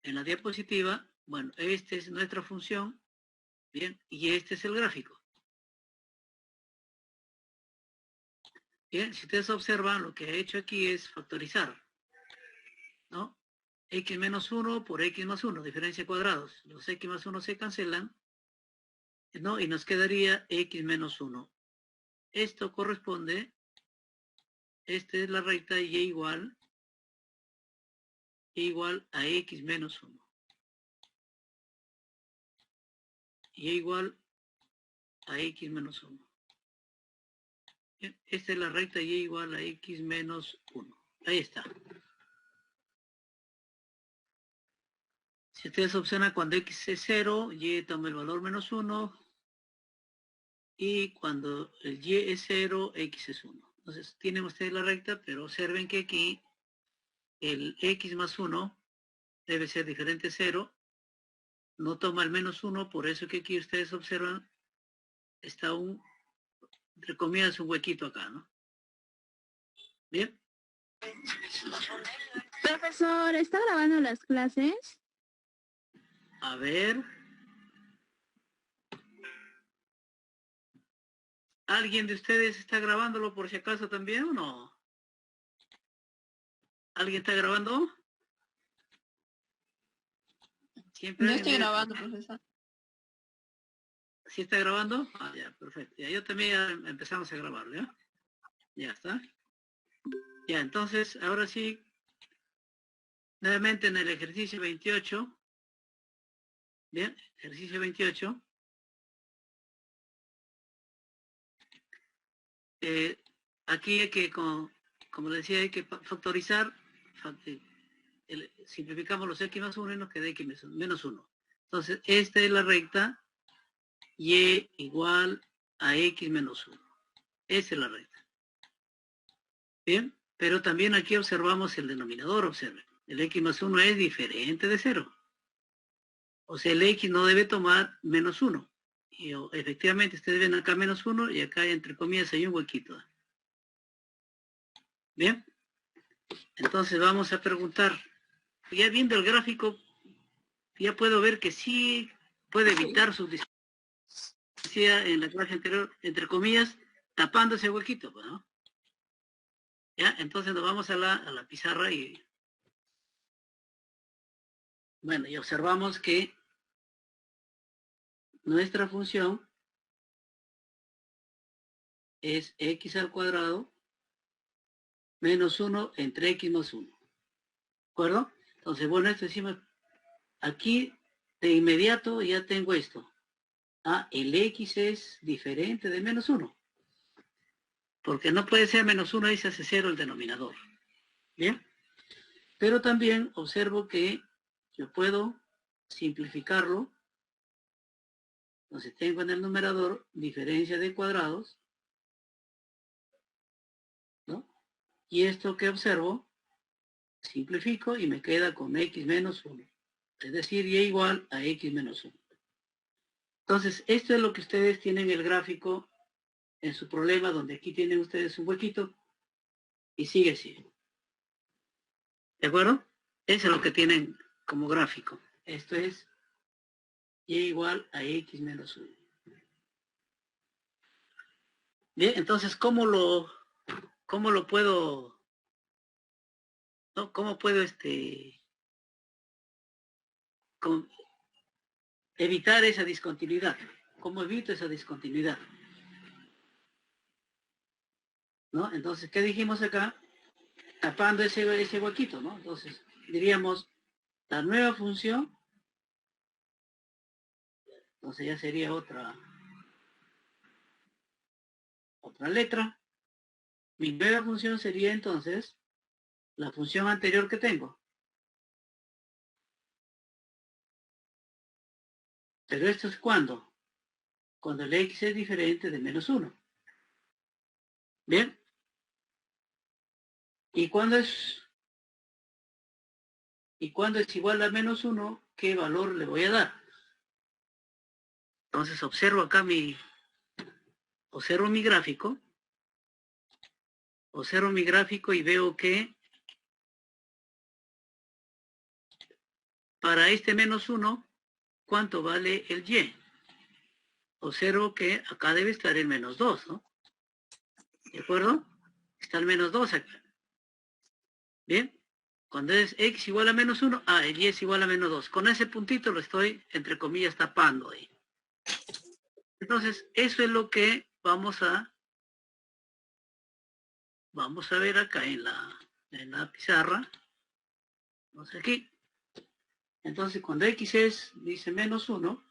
en la diapositiva, bueno, esta es nuestra función, bien, y este es el gráfico. Bien, si ustedes observan, lo que he hecho aquí es factorizar, ¿no? X menos 1 por X más 1, diferencia de cuadrados. Los X más 1 se cancelan, ¿no? Y nos quedaría X menos 1. Esto corresponde, esta es la recta Y igual a X menos 1. Y igual a X menos 1. Bien, esta es la recta Y igual a X menos 1. Ahí está. Si ustedes observan, cuando X es 0, Y toma el valor menos 1. Y cuando el Y es 0, X es 1. Entonces, tienen ustedes la recta, pero observen que aquí el X más 1 debe ser diferente a 0. No toma el menos 1, por eso que aquí ustedes observan, está un, entre comillas, un huequito acá, ¿no? Bien. Profesor, ¿está grabando las clases? A ver. ¿Alguien de ustedes está grabándolo por si acaso también o no? ¿Alguien está grabando? Siempre Yo estoy grabando, profesor. ¿Sí está grabando? Ah, ya, perfecto. Ya, yo también ya empezamos a grabarlo, ¿ya? Ya está. Ya, entonces, ahora sí, nuevamente en el ejercicio 28. Bien, ejercicio 28. Aquí hay que, como decía, hay que factorizar. Simplificamos los X más 1 y nos queda X menos 1. Entonces, esta es la recta Y igual a X menos 1. Esa es la recta. Bien, pero también aquí observamos el denominador, observen. El X más 1 es diferente de 0. O sea, el X no debe tomar menos 1. Y efectivamente, ustedes ven acá menos 1 y acá, entre comillas, hay un huequito. Bien, entonces vamos a preguntar. Ya viendo el gráfico, ya puedo ver que sí puede evitar su discordancia en la clase anterior, entre comillas, tapando ese huequito, ¿no? Ya, entonces nos vamos a la pizarra y bueno, y observamos que nuestra función es x al cuadrado menos 1 entre x más 1. ¿De acuerdo? Entonces, bueno, esto decimos, aquí de inmediato ya tengo esto. Ah, el x es diferente de menos 1. Porque no puede ser menos 1 y se hace 0 el denominador. ¿Bien? Pero también observo que yo puedo simplificarlo. Entonces tengo en el numerador diferencia de cuadrados, ¿no? Y esto que observo, simplifico y me queda con x menos 1. Es decir, y igual a x menos 1. Entonces, esto es lo que ustedes tienen el gráfico en su problema, donde aquí tienen ustedes un huequito y sigue así. ¿De acuerdo? Eso es lo que tienen como gráfico. Esto es y igual a x menos 1. Bien, entonces, ¿cómo lo puedo, ¿no? ¿Cómo puedo evitar esa discontinuidad? ¿Cómo evito esa discontinuidad? ¿No? Entonces, ¿qué dijimos acá? Tapando ese huequito, ¿no? Entonces, diríamos, la nueva función, entonces ya sería otra letra. Mi nueva función sería entonces la función anterior que tengo. Pero esto es cuando el x es diferente de menos 1. ¿Bien? ¿Y cuando es igual a menos 1, qué valor le voy a dar? Entonces observo acá observo mi gráfico y veo que para este menos 1, ¿cuánto vale el y? Observo que acá debe estar el menos 2, ¿no? ¿De acuerdo? Está el menos 2 acá. Bien. Cuando es x igual a menos 1, el y es igual a menos 2. Con ese puntito lo estoy, entre comillas, tapando ahí. Entonces, eso es lo que vamos a ver acá en la pizarra. Vamos aquí. Entonces, cuando x dice menos 1,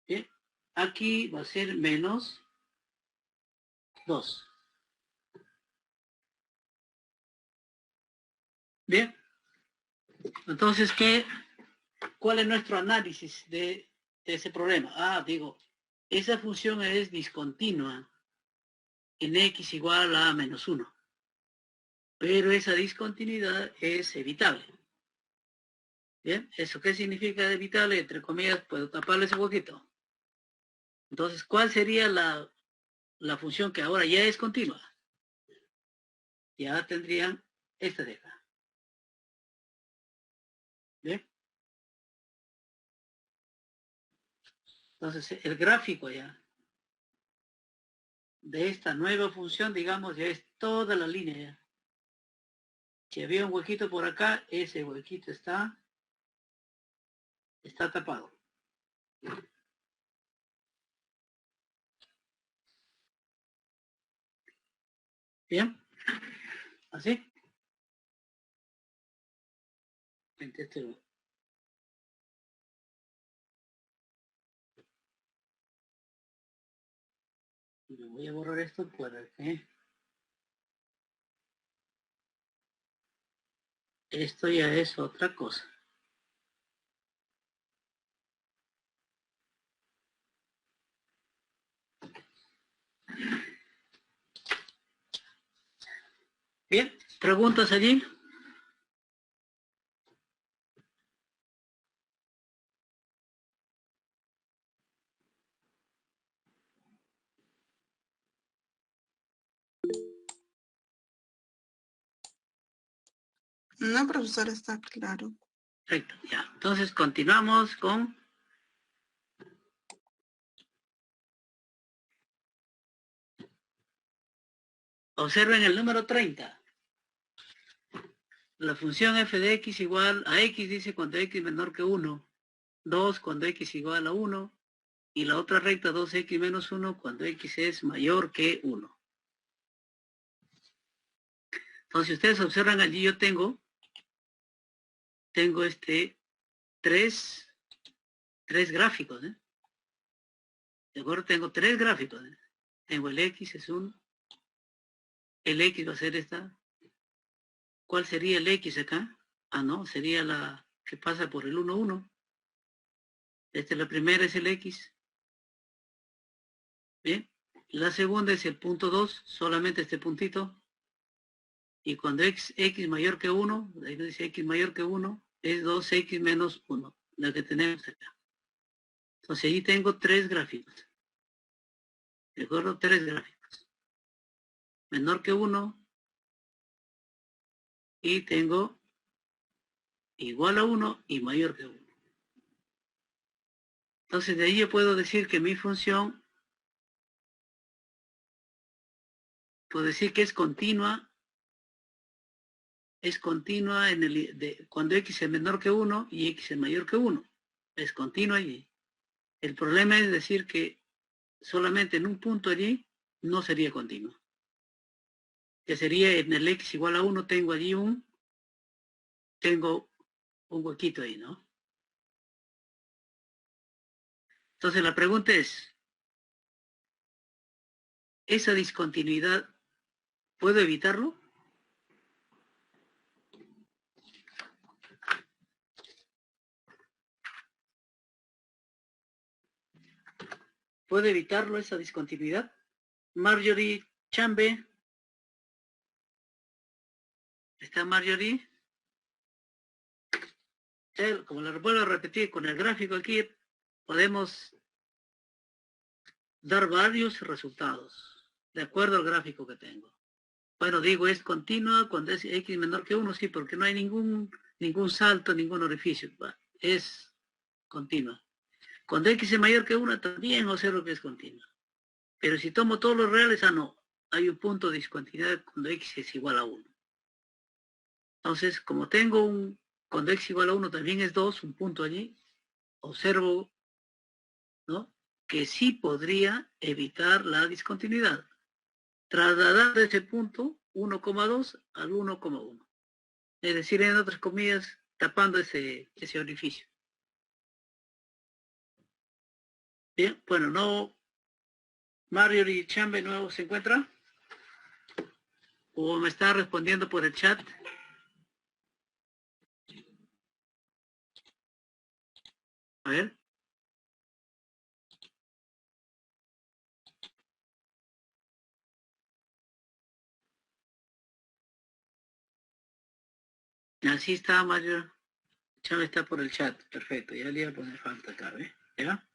¿bien? Aquí va a ser menos 2. Bien. Entonces, ¿cuál es nuestro análisis de ese problema? Digo, esa función es discontinua en x igual a menos 1. Pero esa discontinuidad es evitable. ¿Bien? ¿Eso qué significa evitable? Entre comillas, puedo taparle ese huequito. Entonces, ¿cuál sería la función que ahora ya es continua? Ya tendrían esta de acá. ¿Bien? Entonces, el gráfico ya de esta nueva función, digamos, ya es toda la línea ya. Si había un huequito por acá, ese huequito está tapado. ¿Bien? ¿Así? Me voy a borrar esto para que esto ya es otra cosa. Bien, ¿preguntas allí? No, profesor, está claro. Perfecto, ya. Entonces continuamos con observen el número 30. La función f de x igual a x dice cuando x menor que 1, 2 cuando x igual a 1, y la otra recta 2x menos 1 cuando x es mayor que 1. Entonces, si ustedes observan allí, yo tengo tres gráficos, ¿eh? ¿De acuerdo? Tengo tres gráficos, ¿eh? Tengo el x es 1, el x va a ser esta. ¿Cuál sería el x acá? No, sería la que pasa por el 1, 1. La primera es el x. Bien. La segunda es el punto 2, solamente este puntito. Y cuando x mayor que 1, ahí dice x mayor que 1, es 2x menos 1, la que tenemos acá. Entonces ahí tengo tres gráficos. ¿De acuerdo? Tres gráficos. Menor que 1 y tengo igual a 1 y mayor que 1. Entonces de ahí yo puedo decir que mi función, puedo decir que es continua cuando x es menor que 1 y x es mayor que 1. Es continua allí. El problema es decir que solamente en un punto allí no sería continua. Que sería en el x igual a 1 tengo allí tengo un huequito ahí, ¿no? Entonces la pregunta es, ¿esa discontinuidad puedo evitarlo? ¿Puedo evitarlo, esa discontinuidad? Marjorie Chambe. ¿Está Marjorie? Como le vuelvo a repetir, con el gráfico aquí podemos dar varios resultados de acuerdo al gráfico que tengo. Bueno, digo, es continua cuando es x menor que 1, sí, porque no hay ningún ningún salto, ningún orificio. Es continua. Cuando X es mayor que 1, también observo que es continua. Pero si tomo todos los reales, no. Hay un punto de discontinuidad cuando X es igual a 1. Entonces, como tengo cuando X igual a 1 también es 2, un punto allí, observo, ¿no?, que sí podría evitar la discontinuidad. Trasladar de ese punto 1,2 al 1,1. Es decir, en otras comillas, tapando ese orificio. Bien, bueno, no. Marjorie Chambe nuevo se encuentra. ¿O me está respondiendo por el chat? A ver. Así está, Mario. Chávez está por el chat. Perfecto. Ya le iba a poner falta acá, ¿ves? ¿Ya?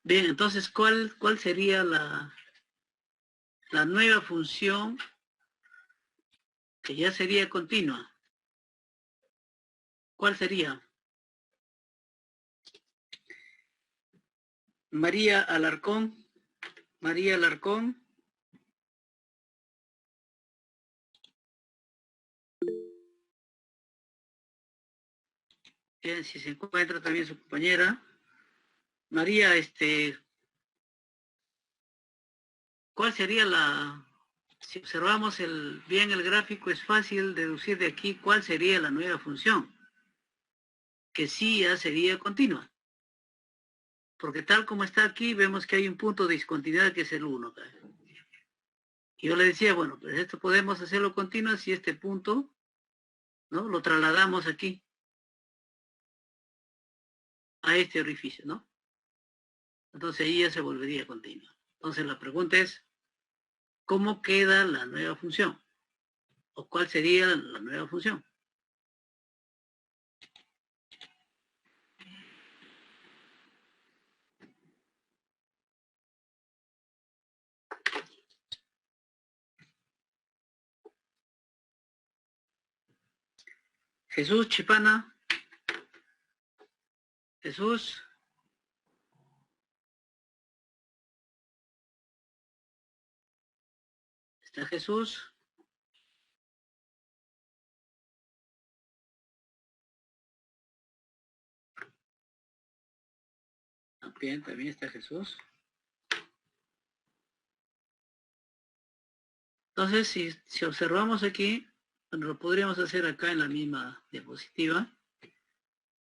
Bien, entonces, ¿cuál sería la nueva función que ya sería continua? ¿Cuál sería? María Alarcón. María Alarcón. Bien, si se encuentra también su compañera. María, ¿cuál sería si observamos bien el gráfico, es fácil deducir de aquí cuál sería la nueva función, que sí ya sería continua. Porque tal como está aquí, vemos que hay un punto de discontinuidad que es el 1. Y yo le decía, bueno, pues esto podemos hacerlo continuo si este punto, ¿no?, lo trasladamos aquí, a este orificio, ¿no? Entonces ahí ya se volvería continua. Entonces la pregunta es, ¿cómo queda la nueva función? ¿O cuál sería la nueva función? Jesús Chipana. Jesús. ¿Está Jesús? Bien, también está Jesús. Entonces, si observamos aquí, lo podríamos hacer acá en la misma diapositiva.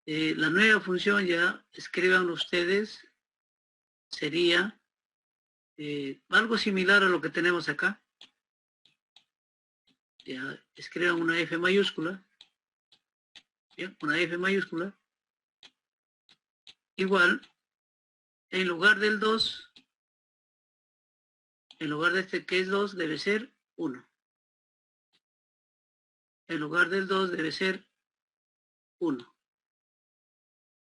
La nueva función, ya escriban ustedes, sería algo similar a lo que tenemos acá. Ya escriban una F mayúscula. Bien, una F mayúscula. Igual, en lugar del 2, en lugar de este que es 2, debe ser 1. En lugar del 2 debe ser 1.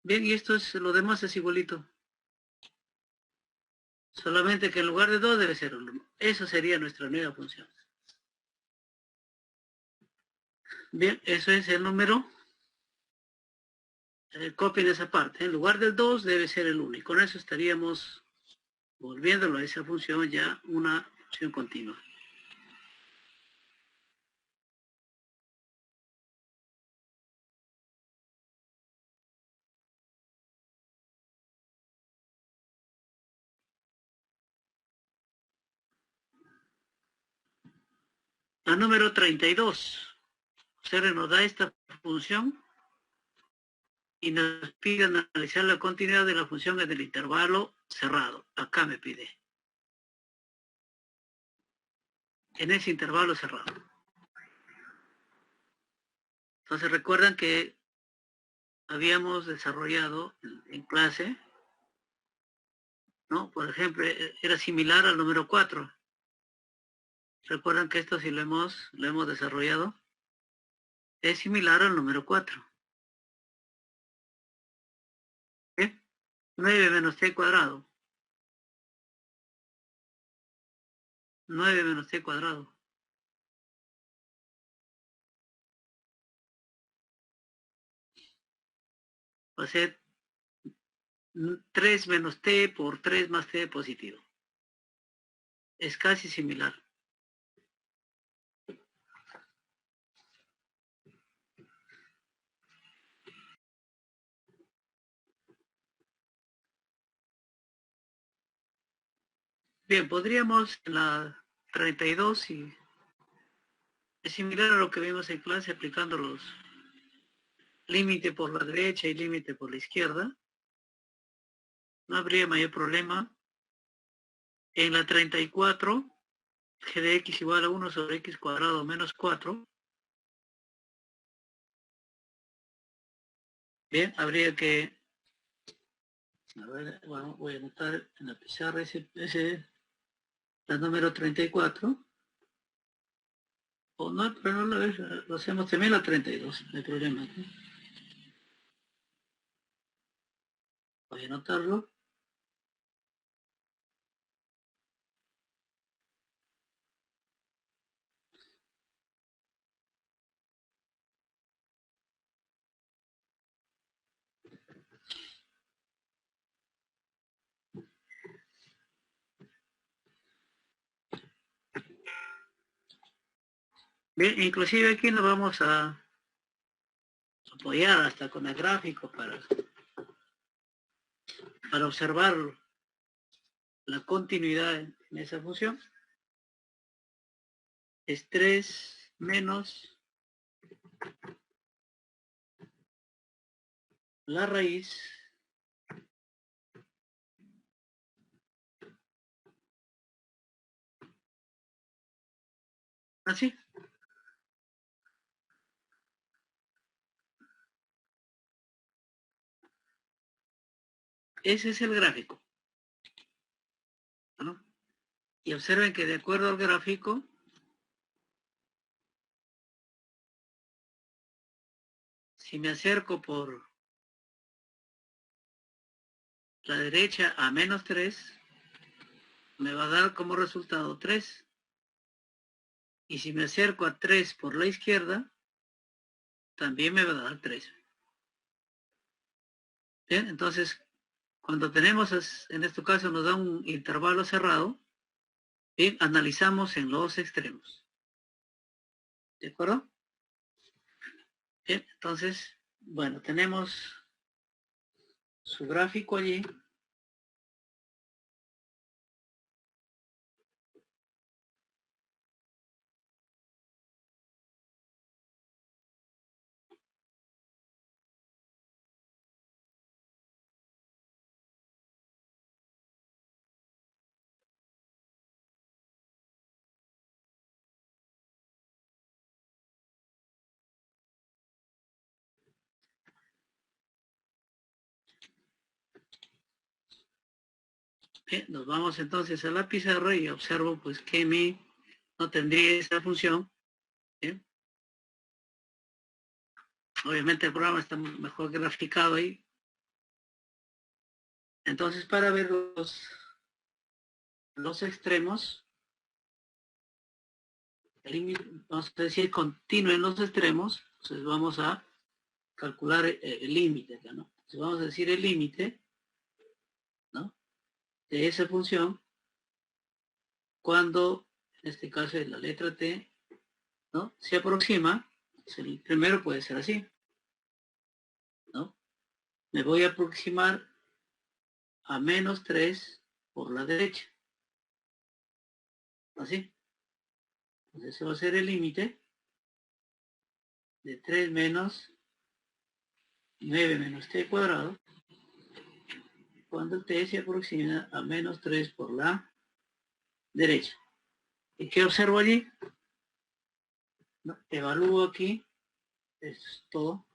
Bien, y lo demás es igualito. Solamente que en lugar de 2 debe ser 1. Eso sería nuestra nueva función. Bien, eso es el número. Copien esa parte. En lugar del 2 debe ser el 1. Y con eso estaríamos volviéndolo a esa función ya una función continua. La número 32. Ustedes nos da esta función y nos pide analizar la continuidad de la función en el intervalo cerrado. Acá me pide. En ese intervalo cerrado. Entonces recuerdan que habíamos desarrollado en clase, ¿no? Por ejemplo, era similar al número 4. Recuerdan que esto sí lo hemos desarrollado. es similar al número 4. ¿Eh? 9 menos t cuadrado. 9 menos t cuadrado. Va a ser 3 menos t por 3 más t positivo. Es casi similar. Bien, podríamos en la 32 y es similar a lo que vimos en clase aplicando los límite por la derecha y límite por la izquierda. No habría mayor problema. En la 34, g de x igual a 1 sobre x cuadrado menos 4. Bien, habría que... A ver, bueno, voy a anotar en la pizarra la número 34. O no, pero no lo hacemos también la 32, no hay problema. ¿No? Voy a anotarlo. Bien, inclusive aquí nos vamos a apoyar hasta con el gráfico para observar la continuidad en esa función. Es 3 menos la raíz así. Ese es el gráfico, ¿no? Y observen que de acuerdo al gráfico, si me acerco por la derecha a menos 3, me va a dar como resultado 3. Y si me acerco a 3 por la izquierda, también me va a dar 3. Bien, entonces, cuando tenemos, en este caso nos da un intervalo cerrado, bien, analizamos en los extremos. ¿De acuerdo? Bien, entonces, bueno, tenemos su gráfico allí. Bien, nos vamos entonces a la pizarra y observo pues que mi no tendría esa función. Bien. Obviamente el programa está mejor graficado ahí. Entonces, para ver los extremos, vamos a decir continuo en los extremos, entonces vamos a calcular el límite acá, ¿no? Entonces vamos a decir el límite, ¿no? De esa función cuando, en este caso es la letra t, ¿no? Se aproxima, el primero puede ser así, ¿no? Me voy a aproximar a menos 3 por la derecha, así. Entonces ese va a ser el límite de 3 menos 9 menos t cuadrado cuando t se aproxima a menos 3 por la derecha. ¿Y qué observo allí? ¿No? Evalúo aquí, esto es todo.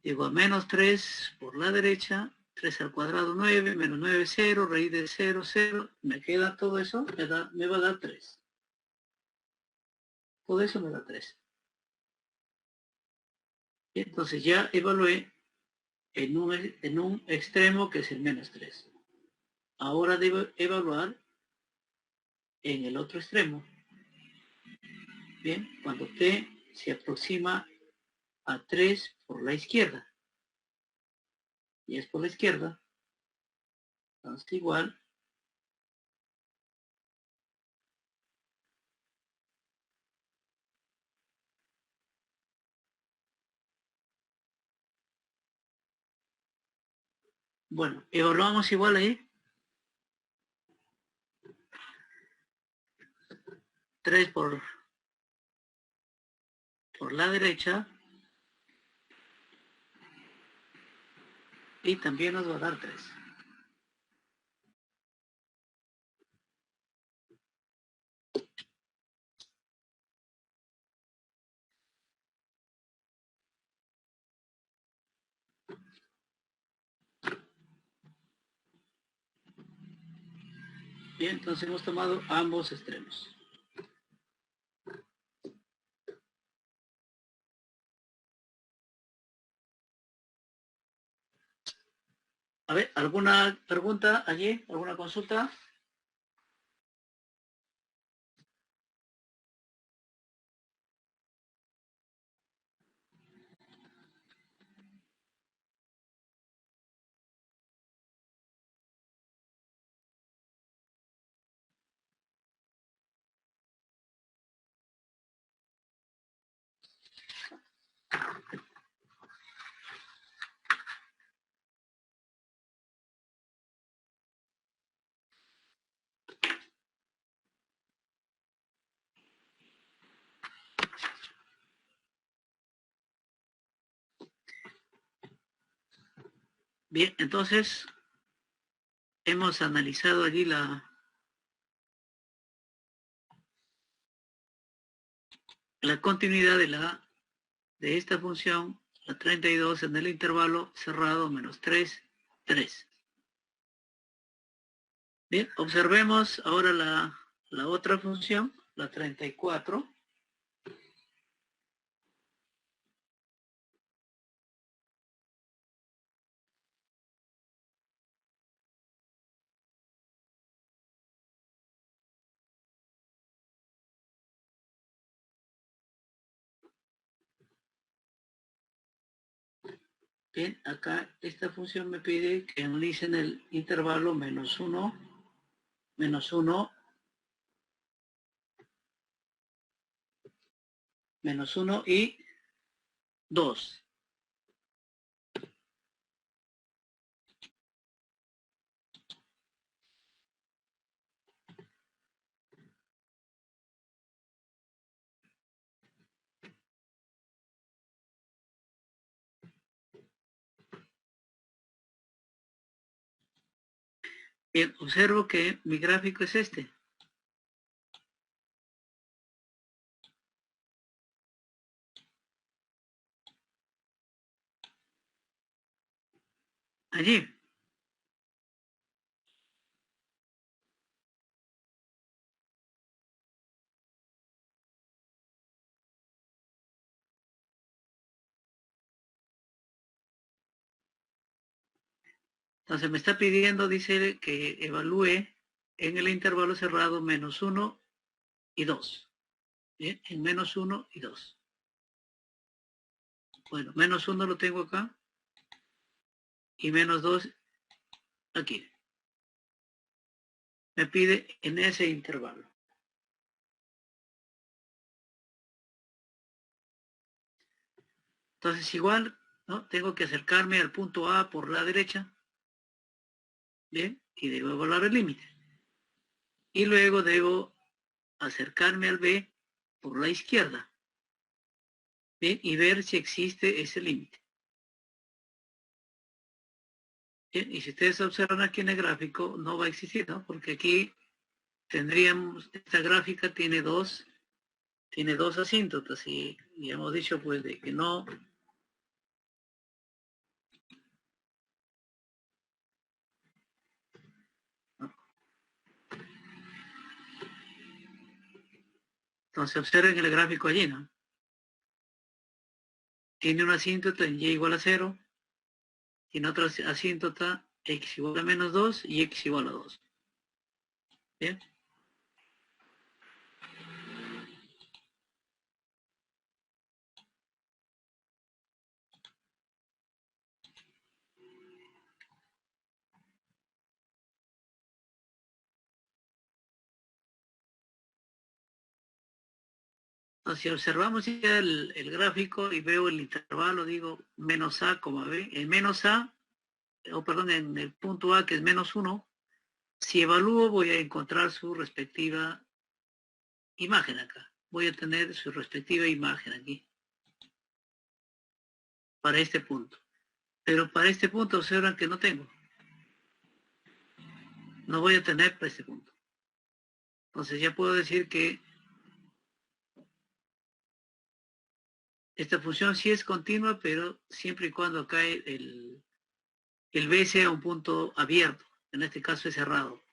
Llego a menos 3 por la derecha, 3 al cuadrado 9, menos 9, 0, raíz de 0, 0. Me queda todo eso, me va a dar 3. Todo eso me da 3. Entonces ya evalué en un extremo que es el -3. Ahora debo evaluar en el otro extremo. Bien, cuando t se aproxima a 3 por la izquierda, y es por la izquierda, entonces igual bueno, evaluamos igual ahí. 3 por la derecha y también nos va a dar 3. Bien, entonces hemos tomado ambos extremos. A ver, ¿alguna pregunta allí? ¿Alguna consulta? Bien, entonces hemos analizado allí la continuidad de esta función, la 32 en el intervalo cerrado -3, 3. Bien, observemos ahora la otra función, la 34. Bien, acá esta función me pide que analice en el intervalo -1, -1, -1 y 2. Bien, observo que mi gráfico es este. Allí. Entonces me está pidiendo, dice, que evalúe en el intervalo cerrado -1 y 2. Bien, en -1 y 2. Bueno, -1 lo tengo acá y -2 aquí. Me pide en ese intervalo. Entonces igual, ¿no? Tengo que acercarme al punto A por la derecha. Bien, y debo evaluar el límite. Y luego debo acercarme al B por la izquierda. Bien, y ver si existe ese límite. Bien, y si ustedes observan aquí en el gráfico, no va a existir, ¿no? Porque aquí tendríamos, esta gráfica tiene dos asíntotas y hemos dicho pues de que no. Entonces observen el gráfico allí, ¿no? tiene una asíntota en y igual a 0, tiene otra asíntota x igual a menos 2 y x igual a 2. ¿Bien? Entonces, si observamos ya el gráfico y veo el intervalo, digo menos a, b, en menos a, en el punto a que es menos 1, si evalúo voy a encontrar su respectiva imagen acá. Voy a tener su respectiva imagen aquí, para este punto. Pero para este punto observan que no tengo. No voy a tener para este punto. Entonces ya puedo decir que esta función sí es continua, pero siempre y cuando acá el B sea un punto abierto. En este caso es cerrado.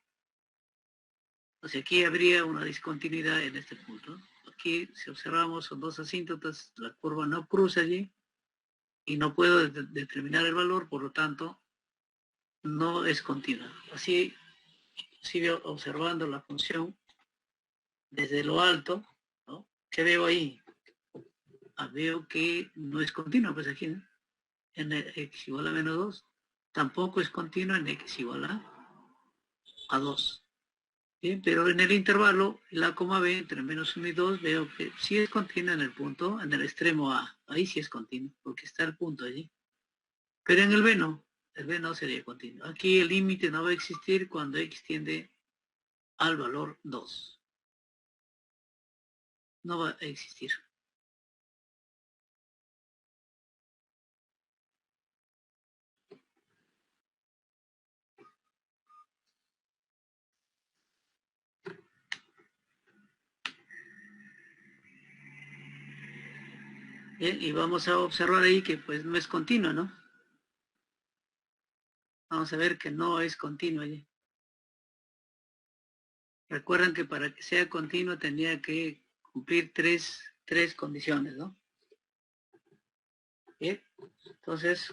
O sea, aquí habría una discontinuidad en este punto. Aquí, si observamos, son dos asíntotas, la curva no cruza allí y no puedo determinar el valor, por lo tanto, no es continua. Así, sigo observando la función desde lo alto, ¿no? ¿Qué veo ahí? Veo que no es continua, pues aquí, ¿no? En x igual a menos 2, tampoco es continua en x igual a 2. Bien, pero en el intervalo, la coma B entre menos 1 y 2, veo que sí es continua en el punto, en el extremo A. Ahí sí es continua, porque está el punto allí. Pero en el B no sería continuo. Aquí el límite no va a existir cuando x tiende al valor 2. No va a existir. Bien, y vamos a observar ahí que pues no es continuo, ¿no? Vamos a ver que no es continuo allí. Recuerden que para que sea continuo tendría que cumplir tres condiciones, ¿no? Bien, entonces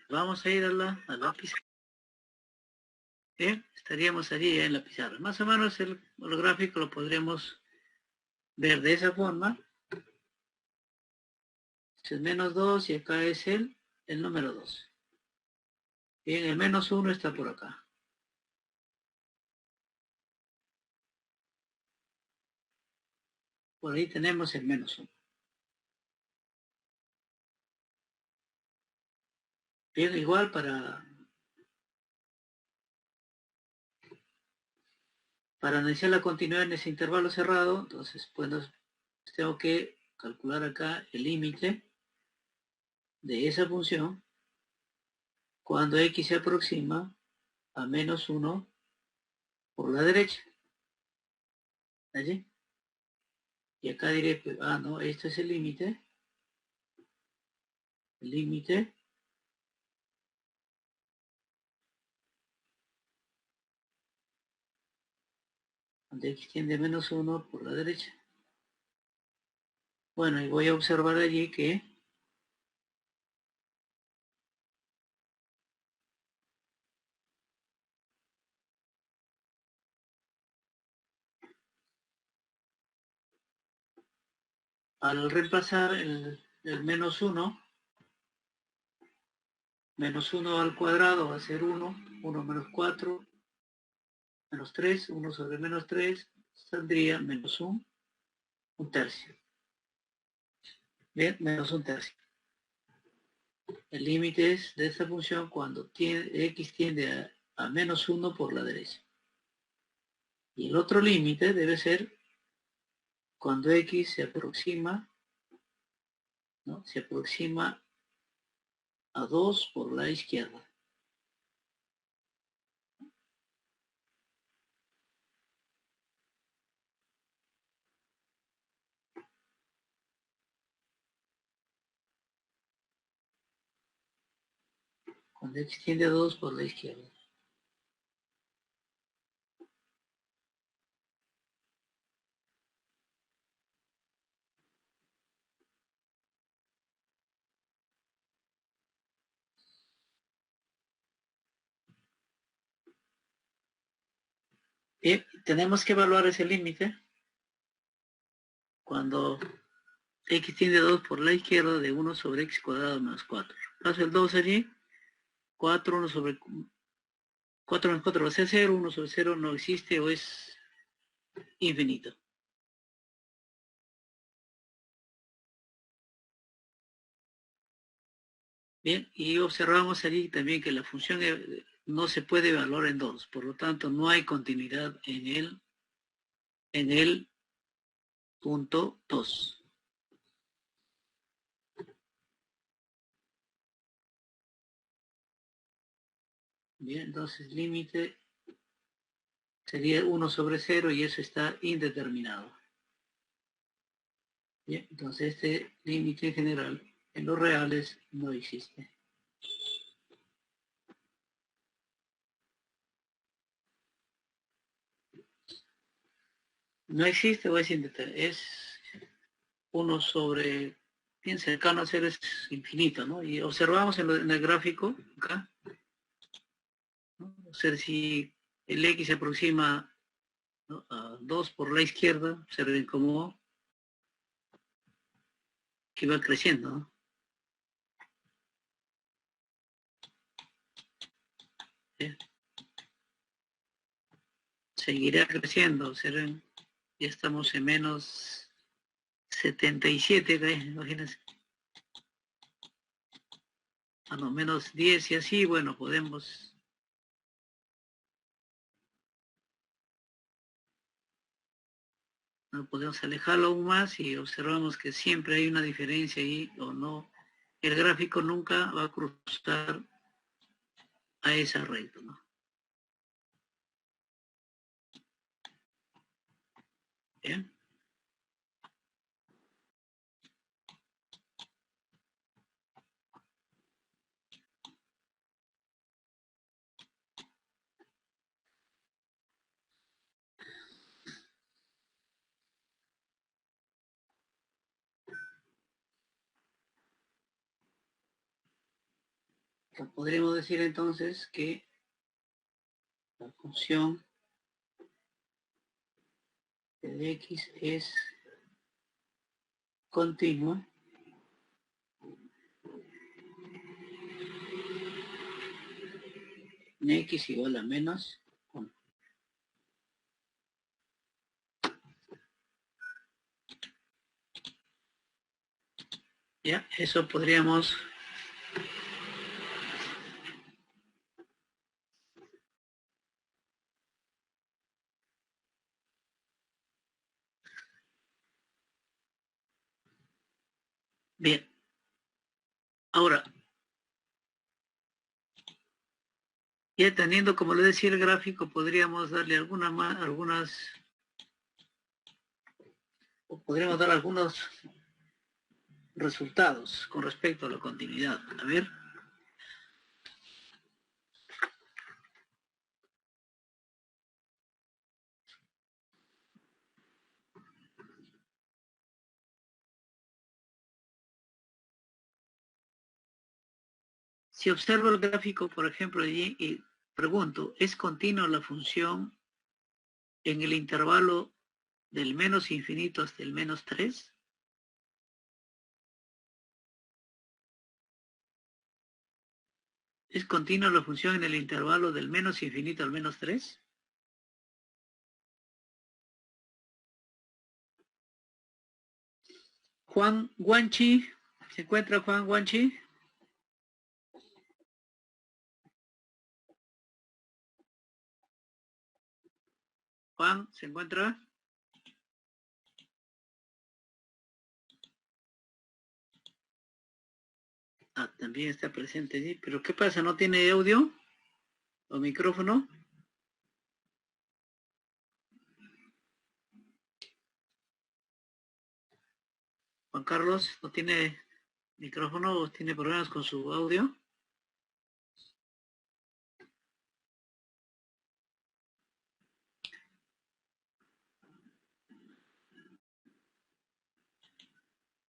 vamos a ir a la pizarra. Bien, estaríamos allí en la pizarra. Más o menos el gráfico lo podríamos ver de esa forma. Es menos 2 y acá es el número 2. Bien, el menos 1 está por acá. Por ahí tenemos el menos 1. Bien, igual para analizar la continuidad en ese intervalo cerrado, entonces pues tengo que calcular acá el límite de esa función cuando x se aproxima a menos 1 por la derecha. Allí. Y acá diré, pues, no, este es el límite. El límite donde x tiende a menos 1 por la derecha. Bueno, y voy a observar allí que al reemplazar el menos 1, menos 1 al cuadrado va a ser 1, 1 menos 4, menos 3, 1 sobre menos 3, saldría menos 1, un tercio. Bien, menos un tercio. El límite es de esta función cuando x tiende a menos 1 por la derecha. Y el otro límite debe ser cuando x se aproxima, ¿no? Se aproxima a 2 por la izquierda. Cuando x tiende a 2 por la izquierda. Bien, tenemos que evaluar ese límite cuando x tiende a 2 por la izquierda de 1 sobre x cuadrado menos 4. Paso el 2 allí, 4, 1 sobre 4 menos 4 va a ser 0, 1 sobre 0 no existe o es infinito. Bien, y observamos allí también que la función no se puede evaluar en 2, por lo tanto no hay continuidad en el punto 2. Bien, entonces límite sería 1 sobre 0 y eso está indeterminado. Bien, entonces este límite en general en los reales no existe. No existe o es indeterminado. Es 1 sobre, bien cercano a 0 es infinito, ¿no? Y observamos en el gráfico, acá, ¿no? O sea, si el x se aproxima, ¿no?, a 2 por la izquierda, observen cómo que va creciendo, ¿no? ¿Sí? Seguirá creciendo, observen, ya estamos en menos 77, imagínense. A lo menos 10 y así, bueno, podemos alejarlo aún más y observamos que siempre hay una diferencia ahí o no. El gráfico nunca va a cruzar a esa recta, ¿no? Bien. Podríamos decir entonces que la función de x es continua en x igual a menos 1. Ya, eso podríamos bien. Ahora, ya teniendo, como le decía, el gráfico, podríamos darle podríamos dar algunos resultados con respecto a la continuidad. A ver. Si observo el gráfico, por ejemplo, allí, y pregunto, ¿es continua la función en el intervalo del menos infinito hasta el menos 3? ¿Es continua la función en el intervalo del menos infinito al menos 3? Juan Guanchi, ¿se encuentra Juan Guanchi? Juan, ¿se encuentra? Ah, también está presente, sí. ¿Pero qué pasa? ¿No tiene audio o micrófono? Juan Carlos, ¿no tiene micrófono o tiene problemas con su audio?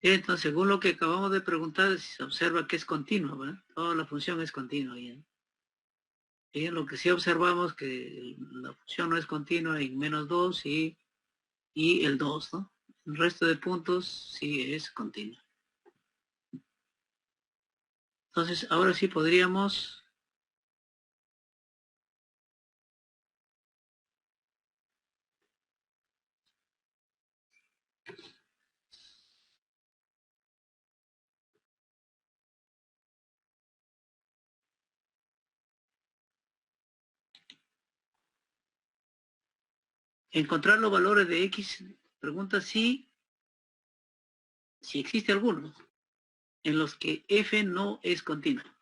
Entonces, según lo que acabamos de preguntar, se observa que es continua, ¿verdad? Toda la función es continua. ¿Ya? Y en lo que sí observamos que la función no es continua en -2 y el 2, ¿no? El resto de puntos sí es continua. Entonces, ahora sí podríamos encontrar los valores de X. Pregunta si existe alguno en los que F no es continua.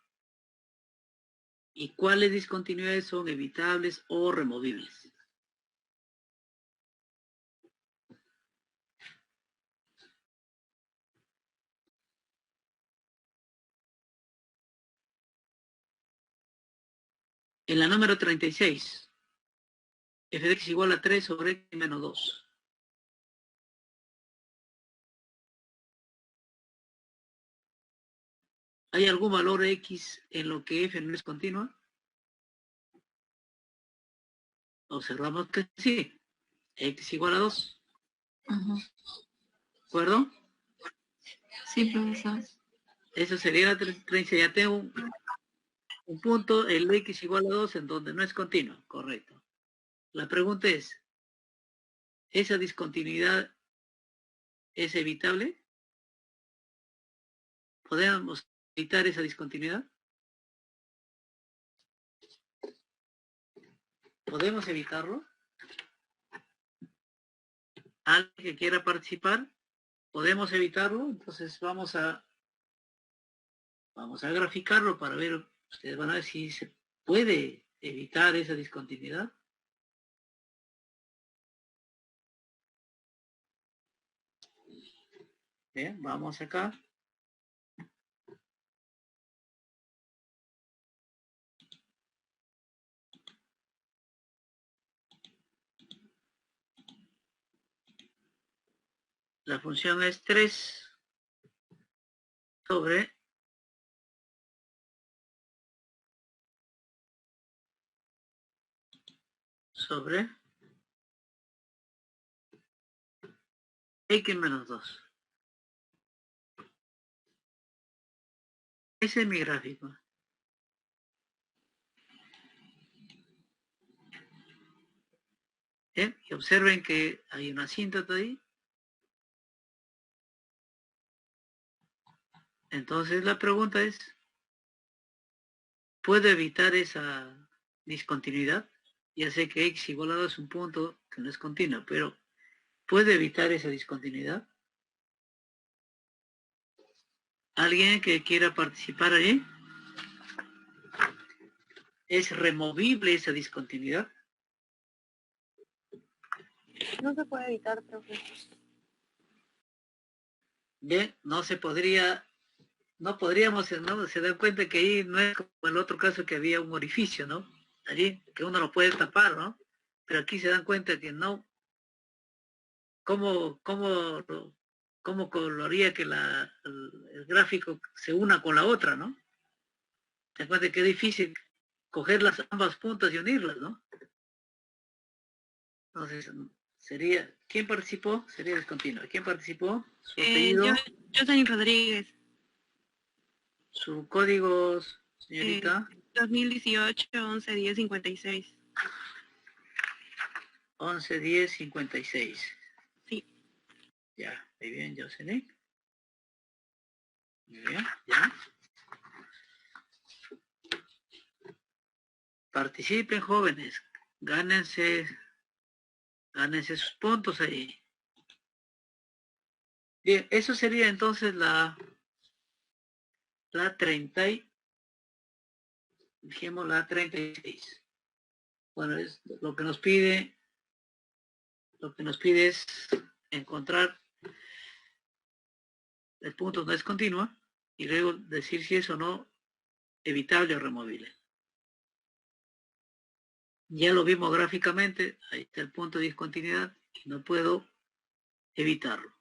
¿Y cuáles discontinuidades son evitables o removibles? En la número 36, f de x igual a 3 sobre x menos 2. ¿Hay algún valor x en lo que f no es continua? Observamos que sí. X igual a 2. ¿De acuerdo? Sí, profesor. Eso sería la 36. Ya tengo un punto, el x igual a 2, en donde no es continuo. Correcto. La pregunta es, ¿esa discontinuidad es evitable? ¿Podemos evitar esa discontinuidad? ¿Podemos evitarlo? ¿Alguien que quiera participar? ¿Podemos evitarlo? Entonces vamos a graficarlo para ver, ustedes van a ver si se puede evitar esa discontinuidad. Bien, vamos acá. La función es 3 sobre x menos 2. Ese es mi gráfico. Bien, y observen que hay una asíntota ahí. Entonces la pregunta es, ¿puedo evitar esa discontinuidad? Ya sé que x igual a 2 es un punto que no es continuo, pero ¿puedo evitar esa discontinuidad? ¿Alguien que quiera participar ahí? ¿Es removible esa discontinuidad? No se puede evitar, profesor. Bien, no podríamos, ¿no? Se dan cuenta que ahí no es como el otro caso que había un orificio, ¿no? Allí, que uno lo puede tapar, ¿no? Pero aquí se dan cuenta que no. ¿Cómo coloría que el gráfico se una con la otra, ¿no? Se dan cuenta que es difícil coger las ambas puntas y unirlas, ¿no? Entonces, ¿quién participó? Sería discontinuo. ¿Quién participó? Su apellido. Jocelyn Rodríguez. Su código, señorita. 2018, 11-10-56. 11-10-56. Sí. Ya, muy bien, Jocelyn. Bien, ya. Participen, jóvenes. Gánense sus puntos ahí. Bien, eso sería entonces la 30 dijimos la 36. Bueno, es lo que nos pide es encontrar el punto no es continua y luego decir si es o no evitable o removible. Ya lo vimos gráficamente, ahí está el punto de discontinuidad y no puedo evitarlo.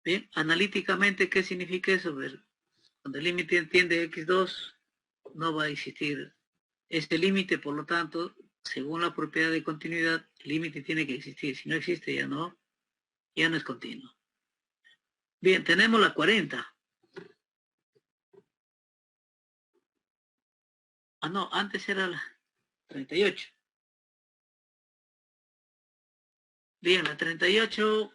Bien, analíticamente, ¿qué significa eso? Cuando el límite tiende a x2, no va a existir este límite, por lo tanto, según la propiedad de continuidad, el límite tiene que existir. Si no existe, ya no es continuo. Bien, tenemos la 40. Ah, no, antes era la 38. Bien, la 38,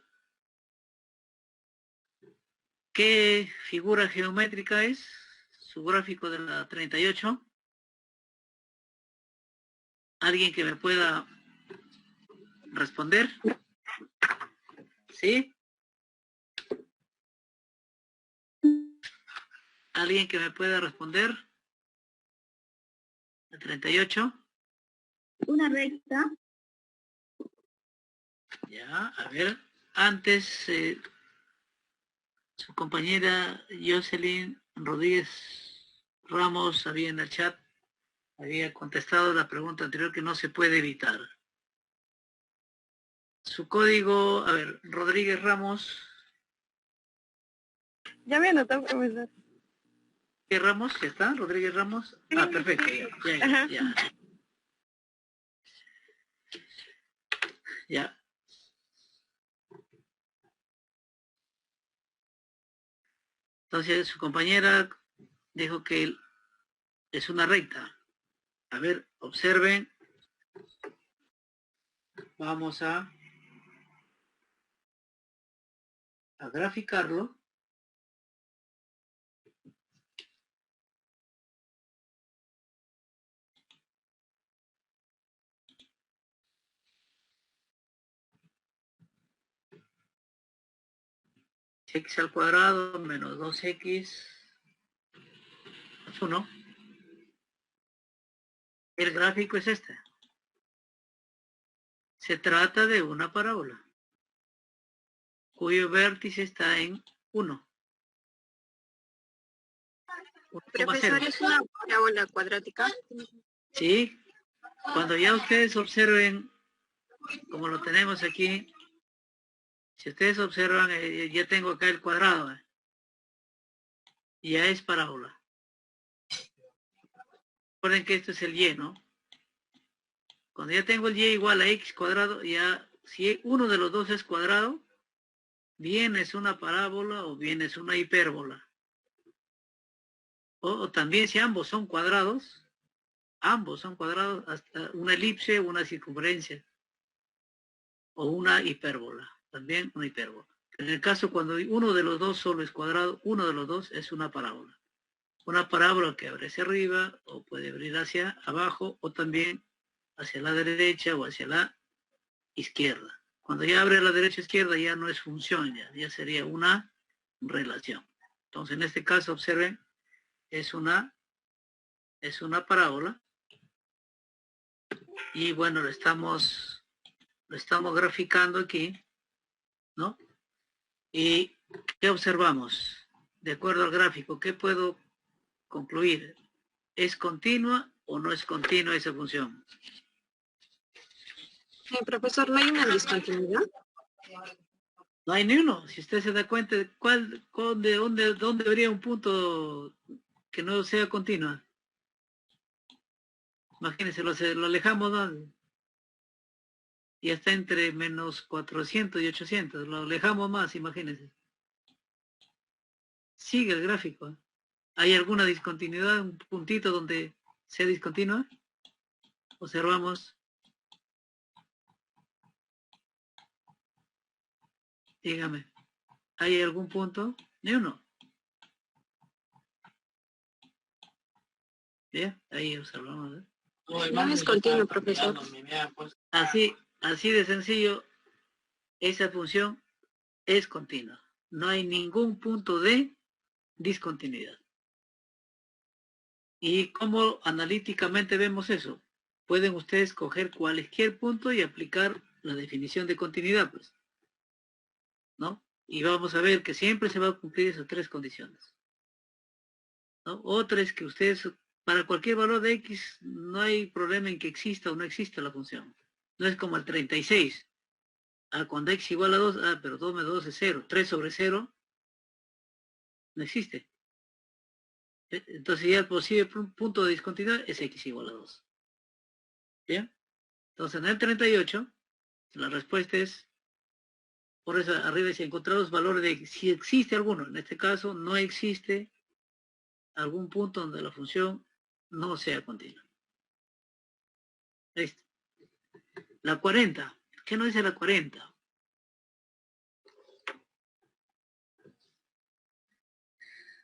¿qué figura geométrica es? Su gráfico de la 38. ¿Alguien que me pueda responder? ¿Sí? ¿Alguien que me pueda responder? La 38. Una recta. Ya, a ver. Antes, su compañera Jocelyn Rodríguez Ramos había en el chat, había contestado la pregunta anterior que no se puede evitar. Su código, a ver, Rodríguez Ramos. Ya me anotó, profesor. ¿Qué Ramos? ¿Ya está? ¿Rodríguez Ramos? Ah, perfecto, ya. Ya. Entonces su compañera dijo que es una recta. A ver, observen. Vamos a graficarlo. X al cuadrado menos 2x 1. El gráfico es este. Se trata de una parábola cuyo vértice está en 1. Profesor, ¿es una parábola cuadrática? Sí. Cuando ya ustedes observen, como lo tenemos aquí, si ustedes observan, ya tengo acá el cuadrado. Ya es parábola. Recuerden que esto es el y, ¿no? Cuando ya tengo el y igual a x cuadrado, ya si uno de los dos es cuadrado, bien es una parábola o bien es una hipérbola. O también si ambos son cuadrados, hasta una elipse, una circunferencia o una hipérbola, también una hipérbola. En el caso cuando uno de los dos solo es cuadrado, uno de los dos es una parábola. Una parábola que abre hacia arriba o puede abrir hacia abajo o también hacia la derecha o hacia la izquierda. Cuando ya abre a la derecha izquierda ya no es función, ya sería una relación. Entonces en este caso observen, es una parábola y bueno, lo estamos graficando aquí, ¿no? Y ¿qué observamos? De acuerdo al gráfico, ¿qué puedo concluir? ¿Es continua o no es continua esa función? Profesor, ¿no hay una discontinuidad? No hay ni uno. Si usted se da cuenta de dónde habría un punto que no sea continua. Imagínense, lo alejamos, ¿no? Y está entre menos 400 y 800. Lo alejamos más, imagínense. Sigue el gráfico. ¿Hay alguna discontinuidad, un puntito donde sea discontinua? Observamos. Dígame, ¿hay algún punto? Ni uno. Bien, ahí observamos. No es continuo, profesor. Así de sencillo, esa función es continua. No hay ningún punto de discontinuidad. ¿Y cómo analíticamente vemos eso? Pueden ustedes coger cualquier punto y aplicar la definición de continuidad, pues, ¿no? Y vamos a ver que siempre se va a cumplir esas tres condiciones, ¿no? Otra es que ustedes, para cualquier valor de X, no hay problema en que exista o no exista la función. No es como el 36. Cuando X igual a 2, pero 2 menos 2 es 0. 3 sobre 0 no existe. Entonces ya el posible punto de discontinuidad es X igual a 2. ¿Bien? Entonces en el 38, la respuesta es, por eso arriba dice encontrar los valores de X. Si existe alguno, en este caso no existe algún punto donde la función no sea continua. Listo. La 40. ¿Qué nos dice la 40?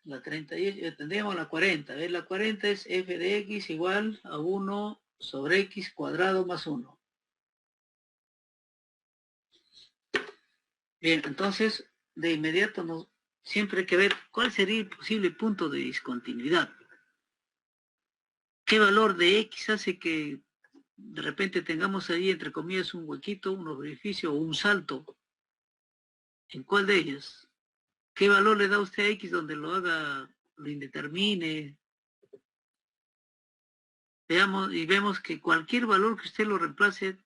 La 38, tendríamos la 40. ¿Ves? La 40 es f de x igual a 1 sobre x cuadrado más 1. Bien, entonces, de inmediato siempre hay que ver cuál sería el posible punto de discontinuidad. ¿Qué valor de x hace que de repente tengamos ahí, entre comillas, un huequito, un orificio o un salto? ¿En cuál de ellos? ¿Qué valor le da usted a x donde lo haga, lo indetermine? Veamos y vemos que cualquier valor que usted lo reemplace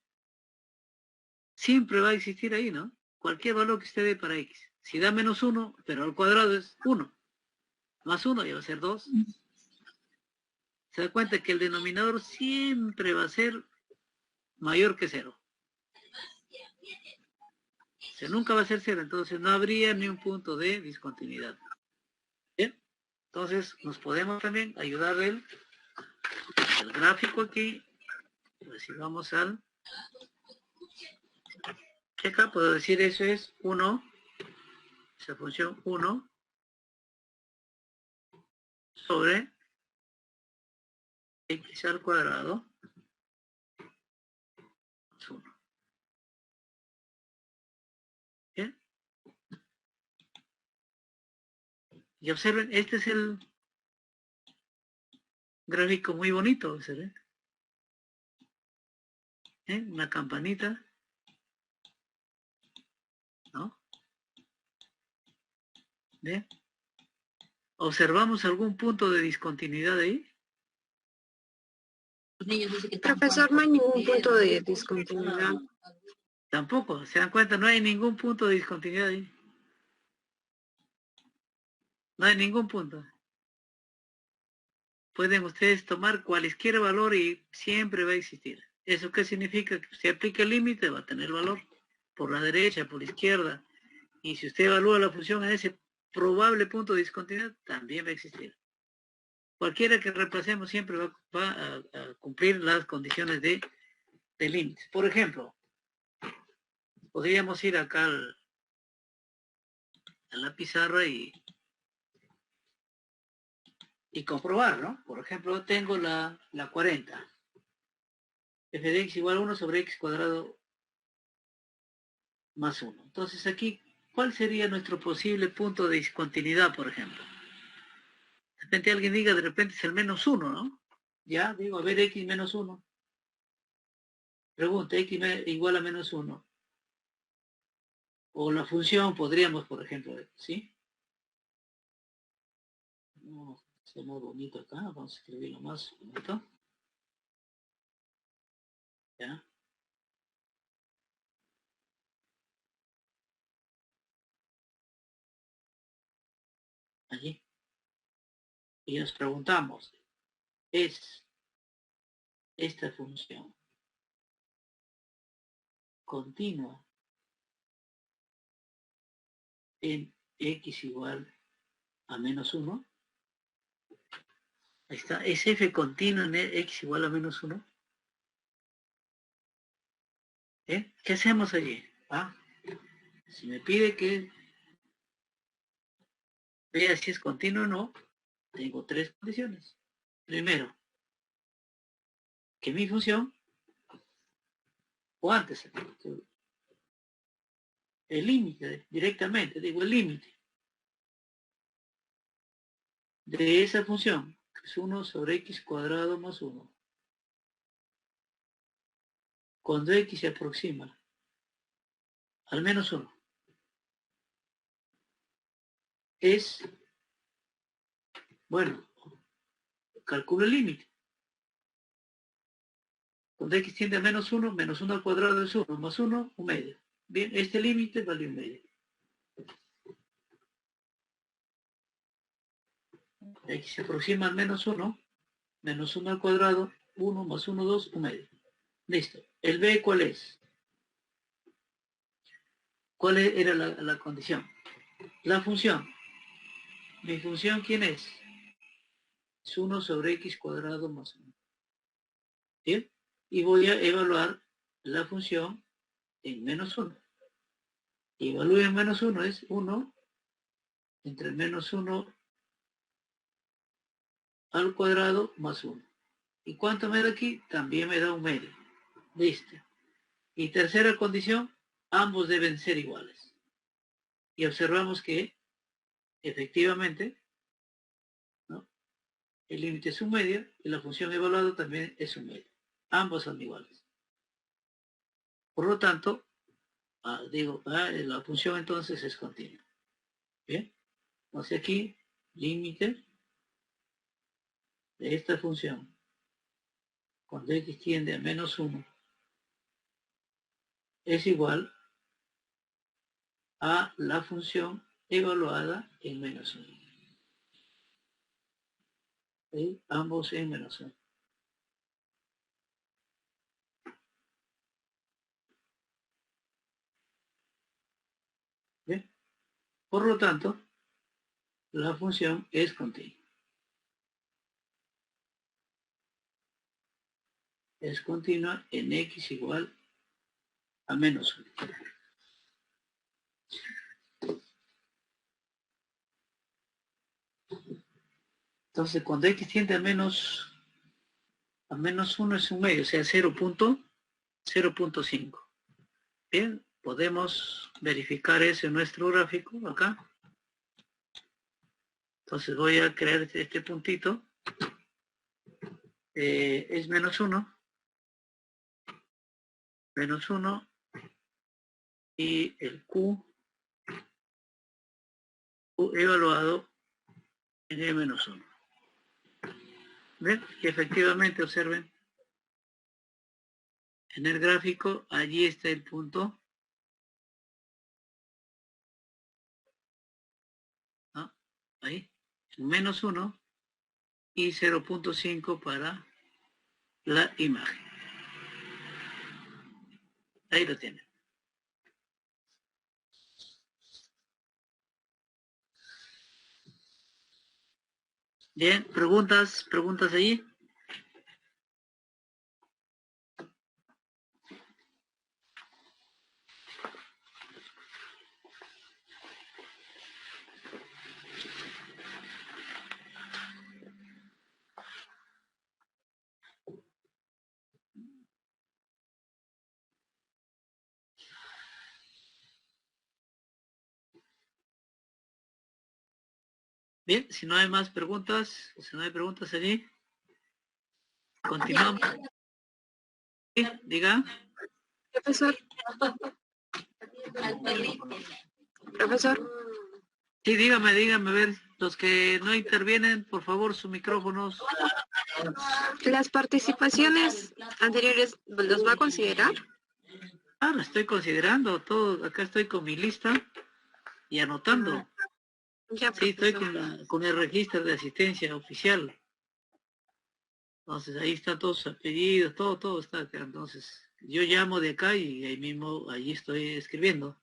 siempre va a existir ahí, ¿no? Cualquier valor que usted dé para x. Si da menos 1, pero al cuadrado es 1. Más 1 ya va a ser 2. Se da cuenta que el denominador siempre va a ser mayor que 0. O sea, nunca va a ser 0, entonces no habría ni un punto de discontinuidad. ¿Bien? Entonces nos podemos también ayudar el gráfico aquí. Pues si vamos al... Acá puedo decir eso es 1, esa función 1 sobre x al cuadrado más 1. ¿Bien? Y observen, este es el gráfico muy bonito, ¿se ve? Una campanita, ¿no? ¿Bien? ¿Observamos algún punto de discontinuidad ahí? Profesor, no hay ningún punto de discontinuidad. Tampoco, ¿se dan cuenta? No hay ningún punto de discontinuidad ahí. No hay ningún punto. Pueden ustedes tomar cualquier valor y siempre va a existir. ¿Eso qué significa? Que si aplica el límite va a tener valor por la derecha, por la izquierda. Y si usted evalúa la función en ese probable punto de discontinuidad, también va a existir. Cualquiera que reemplacemos siempre va a cumplir las condiciones de límites. Por ejemplo, podríamos ir acá a la pizarra y comprobar, ¿no? Por ejemplo, tengo la 40. F de x igual a 1 sobre x cuadrado más 1. Entonces aquí, ¿cuál sería nuestro posible punto de discontinuidad, por ejemplo? De repente alguien diga, de repente es el menos 1, ¿no? Ya, digo, a ver, x menos 1. Pregunta, x igual a menos 1. O la función podríamos, por ejemplo, ¿sí? Vamos a hacerlo bonito acá, vamos a escribirlo más bonito. ¿Ya? Allí. Y nos preguntamos, ¿es esta función continua en x igual a menos 1? Ahí está, ¿es f continua en x igual a menos 1? ¿Qué hacemos allí? Si me pide que vea si es continuo o no, tengo tres condiciones. Primero, que mi función, o antes, el límite directamente, digo el límite de esa función, que es 1 sobre x cuadrado más 1, cuando x se aproxima al menos 1, es, bueno, calculo el límite. Cuando x tiende a menos 1 al cuadrado es 1, más 1, 1 medio. Bien, este límite vale 1 medio. X se aproxima al menos 1 al cuadrado, 1 más 1, 2, 1 medio. Listo. ¿El b cuál es? ¿Cuál era la condición? La función. ¿Mi función quién es? Es 1 sobre x cuadrado más 1. ¿Bien? Y voy a evaluar la función en menos 1. Y evalúe en menos 1 es 1 entre menos 1 al cuadrado más 1. ¿Y cuánto me da aquí? También me da 1 medio. Listo. Y tercera condición, ambos deben ser iguales. Y observamos que, efectivamente, ¿no?, el límite es 1 medio y la función evaluada también es 1 medio. Ambos son iguales. Por lo tanto, la función entonces es continua. Bien. Entonces aquí, límite de esta función, cuando x tiende a menos 1, es igual a la función evaluada en menos 1. ¿Sí? Ambos en menos 1. ¿Bien? Por lo tanto, la función es continua. Es continua en x igual a menos 1. Entonces, cuando x tiende a menos 1 es 1 medio, o sea, 0.5. Bien, podemos verificar eso en nuestro gráfico acá. Entonces voy a crear este puntito. Es menos 1. Menos 1. Y el Q evaluado en el menos 1. ¿Ven? Y efectivamente, observen, en el gráfico, allí está el punto, ¿no?, ahí, menos 1 y 0.5 para la imagen. Ahí lo tienen. Bien, preguntas allí. Bien, si no hay más preguntas, o si no hay preguntas allí, continuamos. ¿Sí? Diga. Profesor. Profesor. Sí, dígame, a ver, los que no intervienen, por favor, sus micrófonos. ¿Las participaciones anteriores los va a considerar? Ah, lo estoy considerando todo. Acá estoy con mi lista y anotando. Ya, sí, estoy profesor. con el registro de asistencia oficial. Entonces, ahí están todos sus apellidos, todo está acá. Entonces, yo llamo de acá y ahí mismo, allí estoy escribiendo.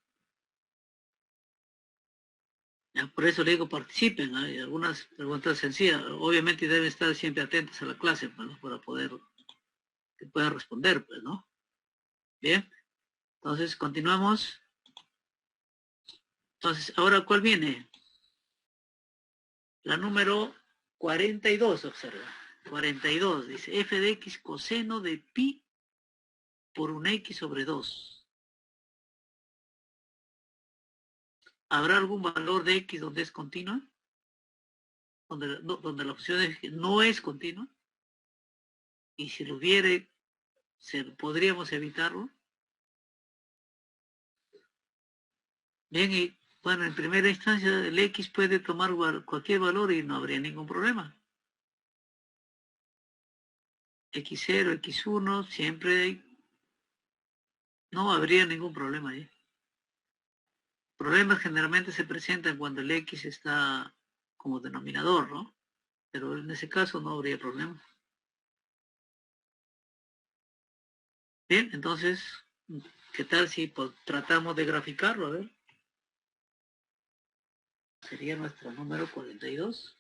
Ya, por eso le digo, participen, ¿no? Hay algunas preguntas sencillas. Obviamente deben estar siempre atentos a la clase, pues, ¿no?, para poder, que puedan responder, pues, ¿no? Bien. Entonces, continuamos. Entonces, ahora, ¿cuál viene? La número 42, observa. 42, dice, f de x coseno de pi por un x sobre 2. ¿Habrá algún valor de x donde es continua? Donde la opción no es continua. Y si lo hubiere, podríamos evitarlo. Bien, y bueno, en primera instancia el x puede tomar cualquier valor y no habría ningún problema. X0, X1, siempre no habría ningún problema ahí. Problemas generalmente se presentan cuando el X está como denominador, ¿no? Pero en ese caso no habría problema. Bien, entonces, ¿qué tal si tratamos de graficarlo? A ver. Sería nuestro número 42.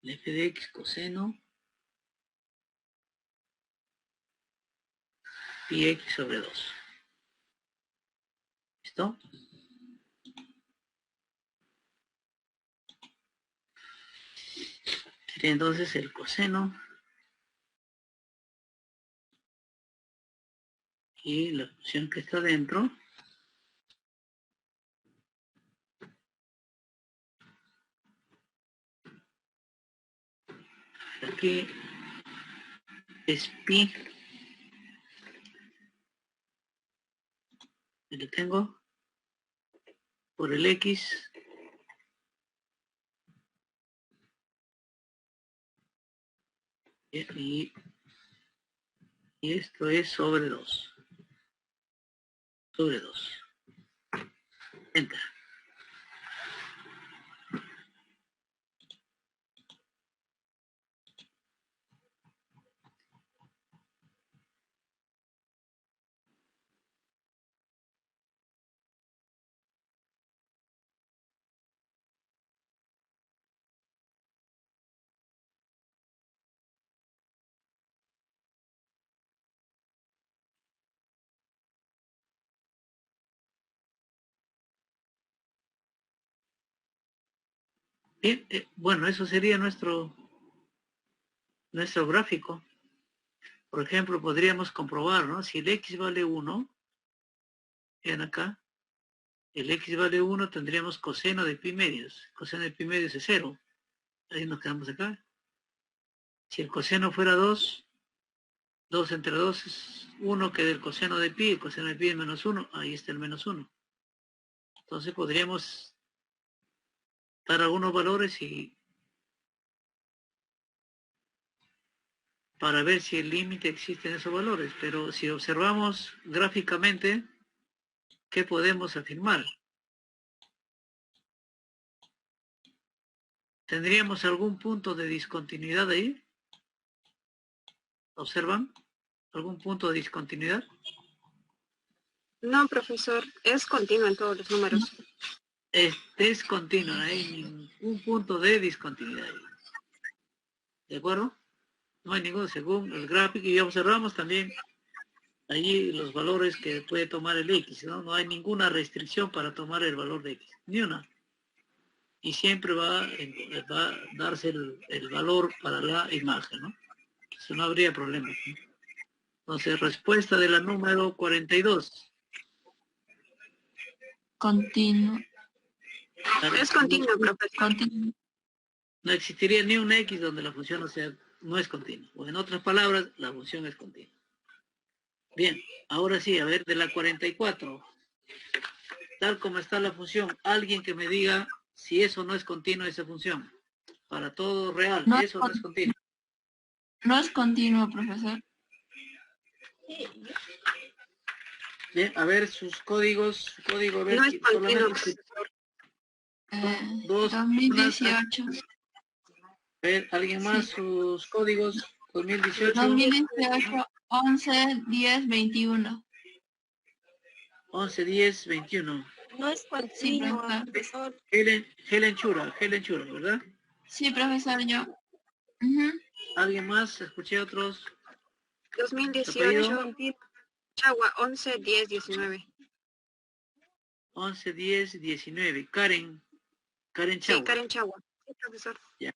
El f de x coseno pi x sobre 2. ¿Listo? Sería entonces el coseno y la función que está dentro aquí es pi. Y lo tengo por el x y esto es sobre 2. Sobre 2. Enter. Bien, bueno, eso sería nuestro gráfico. Por ejemplo, podríamos comprobar, ¿no? Si el x vale 1, vean acá, el x vale 1, tendríamos coseno de pi medios. Coseno de pi medios es 0. Ahí nos quedamos acá. Si el coseno fuera 2, 2 entre 2 es 1, que del coseno de pi, el coseno de pi es menos 1, ahí está el menos 1. Entonces podríamos dar algunos valores y para ver si el límite existe en esos valores. Pero si observamos gráficamente, ¿qué podemos afirmar? ¿Tendríamos algún punto de discontinuidad ahí? ¿Observan? ¿Algún punto de discontinuidad? No, profesor, es continuo en todos los números. Es continuo, no hay ningún punto de discontinuidad. ¿De acuerdo? No hay ningún, según el gráfico, y observamos también allí los valores que puede tomar el X, ¿no? No hay ninguna restricción para tomar el valor de X, ni una. Y siempre va a darse el valor para la imagen, ¿no? Eso no habría problema, ¿no? Entonces, respuesta de la número 42. Continuo. Es continuo, profesor. Continuo. No existiría ni un X donde la función no es continua. O en otras palabras, la función es continua. Bien, ahora sí, a ver, de la 44. Tal como está la función, alguien que me diga si eso no es continua esa función. Para todo real, No, eso no es continuo. No es continuo, profesor. Bien, a ver sus códigos, su código, a ver, No es continuo, solamente profesor. 2018. A ver, ¿alguien más Sí. sus códigos? 2018. 2018, 11, 10, 21. 11, 10, 21. No es continuo, Sí, profesor. Helen Chura, ¿verdad? Sí, profesor, yo. ¿Alguien más? Escuché otros. 2018, Chagua, 11, 10, 19. 11, 10, 19. Karen Sí, Chagua. Karen Chagua. Sí, profesor. Ya.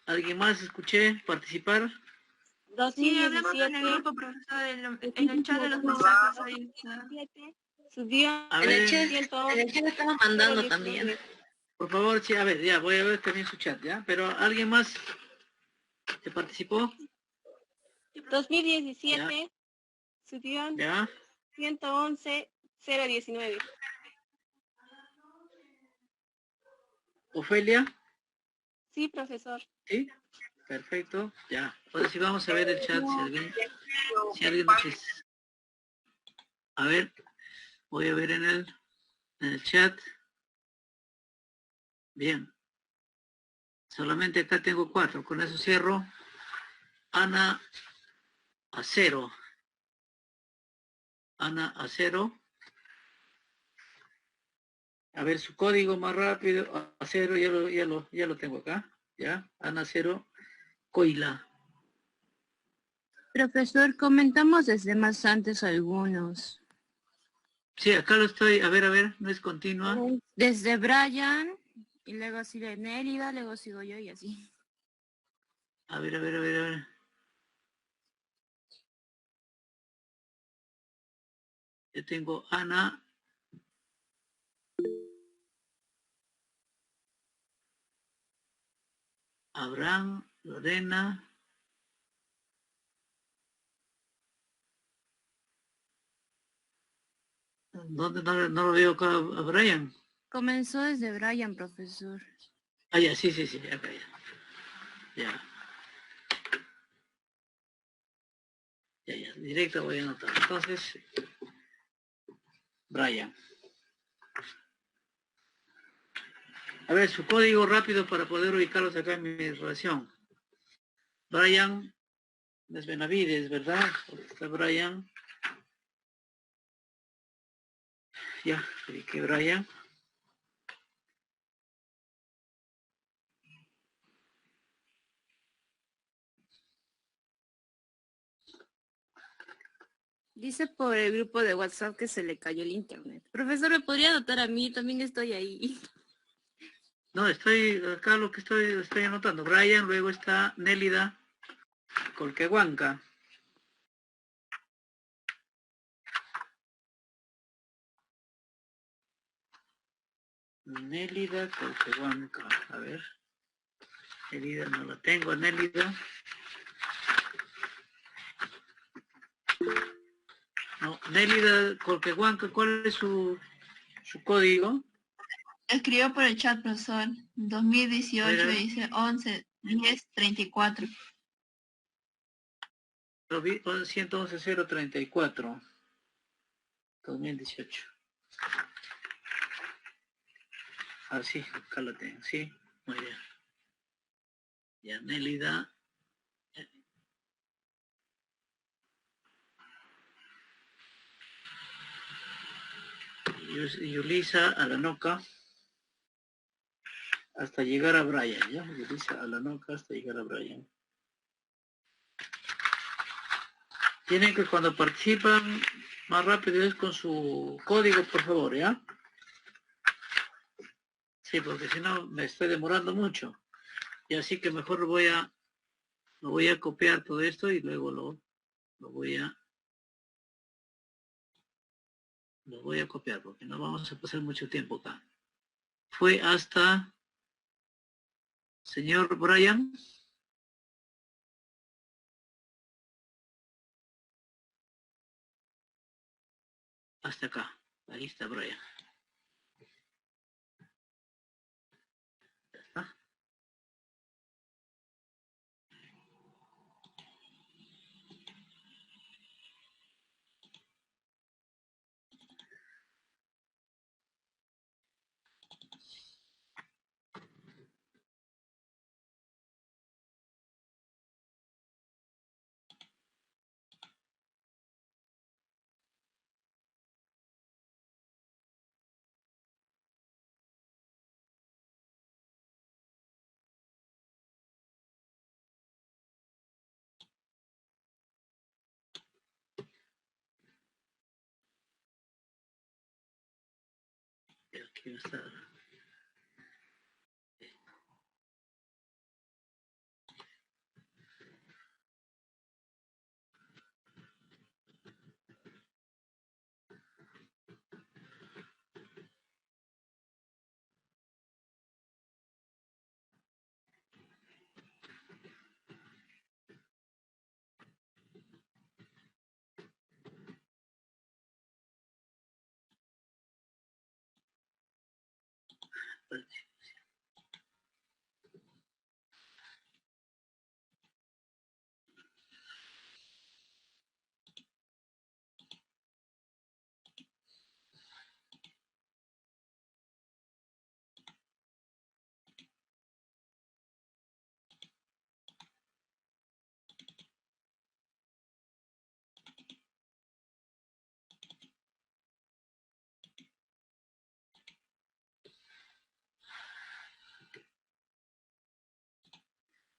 ¿Alguien más escuché participar? Sí, hablamos en el 2017, grupo, profesor, en el chat de los mensajes ahí está. subió A en el ver, chat estaba mandando también. por favor, sí, a ver, ya, voy a ver también su chat, ¿ya? Pero ¿alguien más que participó? 2017 subió ¿Ya? 111,019. ¿Ofelia? Sí, profesor. ¿Sí? Perfecto, ya. Ahora sí vamos a ver el chat, si alguien nos a ver, voy a ver en el chat. Bien. Solamente acá tengo 4, con eso cierro. Ana Acero. Ana Acero. A ver su código más rápido. Acero, ya lo tengo acá. ¿Ya? Ana Acero. Coila. Profesor, comentamos desde más antes algunos. Sí, acá lo estoy. A ver, no es continua. Desde Brian, y luego sigue Nélida, luego sigo yo y así. A ver. Yo tengo Ana. Abraham, Lorena. ¿Dónde no lo veo acá a Brian? Comenzó desde Brian, profesor. Ah, ya, sí, acá ya. Ya, directo voy a anotar. Entonces, Brian. A ver, su código rápido para poder ubicarlos acá en mi relación. Brian es Benavides, ¿verdad? Está Brian. Ya, ubiqué Brian. Dice por el grupo de WhatsApp que se le cayó el internet. Profesor, ¿me podría anotar a mí? También estoy ahí. No, estoy acá lo que estoy anotando. Brian, luego está Nélida Colquehuanca. Nélida Colquehuanca. A ver. Nélida no la tengo, Nélida. No, Nélida Colquehuanca, ¿cuál es su código? Escribió por el chat, profesor. 2018 A ver. dice 11, 10, 34. 111.034. 2018. Ah, sí, acá la tengo, sí. Muy bien. Ya, Nélida. Yulisa Alanoca. Hasta llegar a Brian, ¿ya? Yulisa Alanoca hasta llegar a Brian. Tienen que cuando participan más rápido es con su código, por favor, ¿ya? Sí, porque si no me estoy demorando mucho. Y así que mejor lo voy a copiar todo esto y luego lo voy a copiar porque no vamos a pasar mucho tiempo acá. Fue hasta señor Brian. Hasta acá. Ahí está Brian. Sí, está.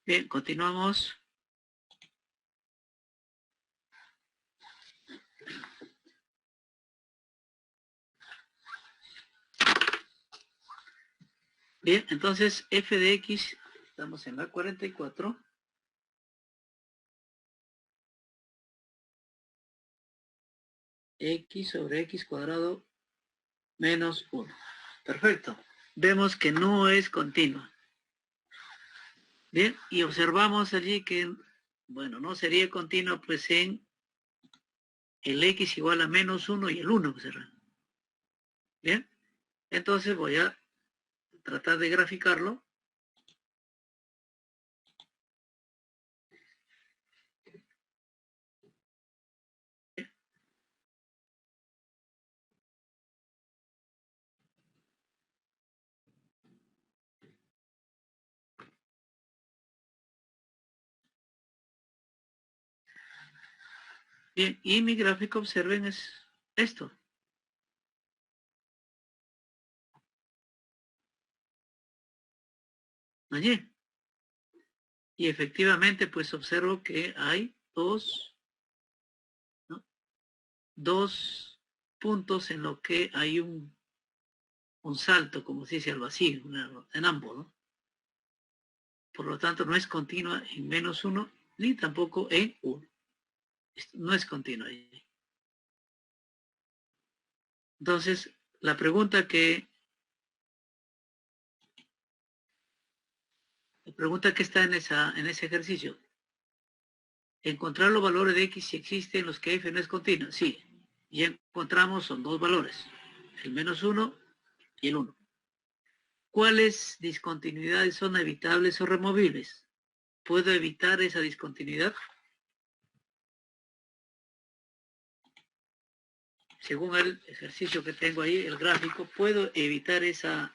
Bien, continuamos. Bien, entonces f de x, estamos en la 44. X sobre x cuadrado menos 1. Perfecto. Vemos que no es continua. Bien, y observamos allí que, bueno, no sería continua pues en el x igual a menos 1 y el 1. Observan. Bien, entonces voy a tratar de graficarlo. Bien, y mi gráfico, observen, es esto. Allí. Y efectivamente, pues observo que hay dos puntos en lo que hay un salto, como se dice, al vacío, en ambos, ¿no? Por lo tanto, no es continua en menos 1, ni tampoco en 1. No es continua. Entonces, la pregunta que está en ese ejercicio, encontrar los valores de x si existen los que f no es continua. Sí, y encontramos, son dos valores, el menos 1 y el 1. ¿Cuáles discontinuidades son evitables o removibles? ¿Puedo evitar esa discontinuidad? Según el ejercicio que tengo ahí, el gráfico, ¿puedo evitar esa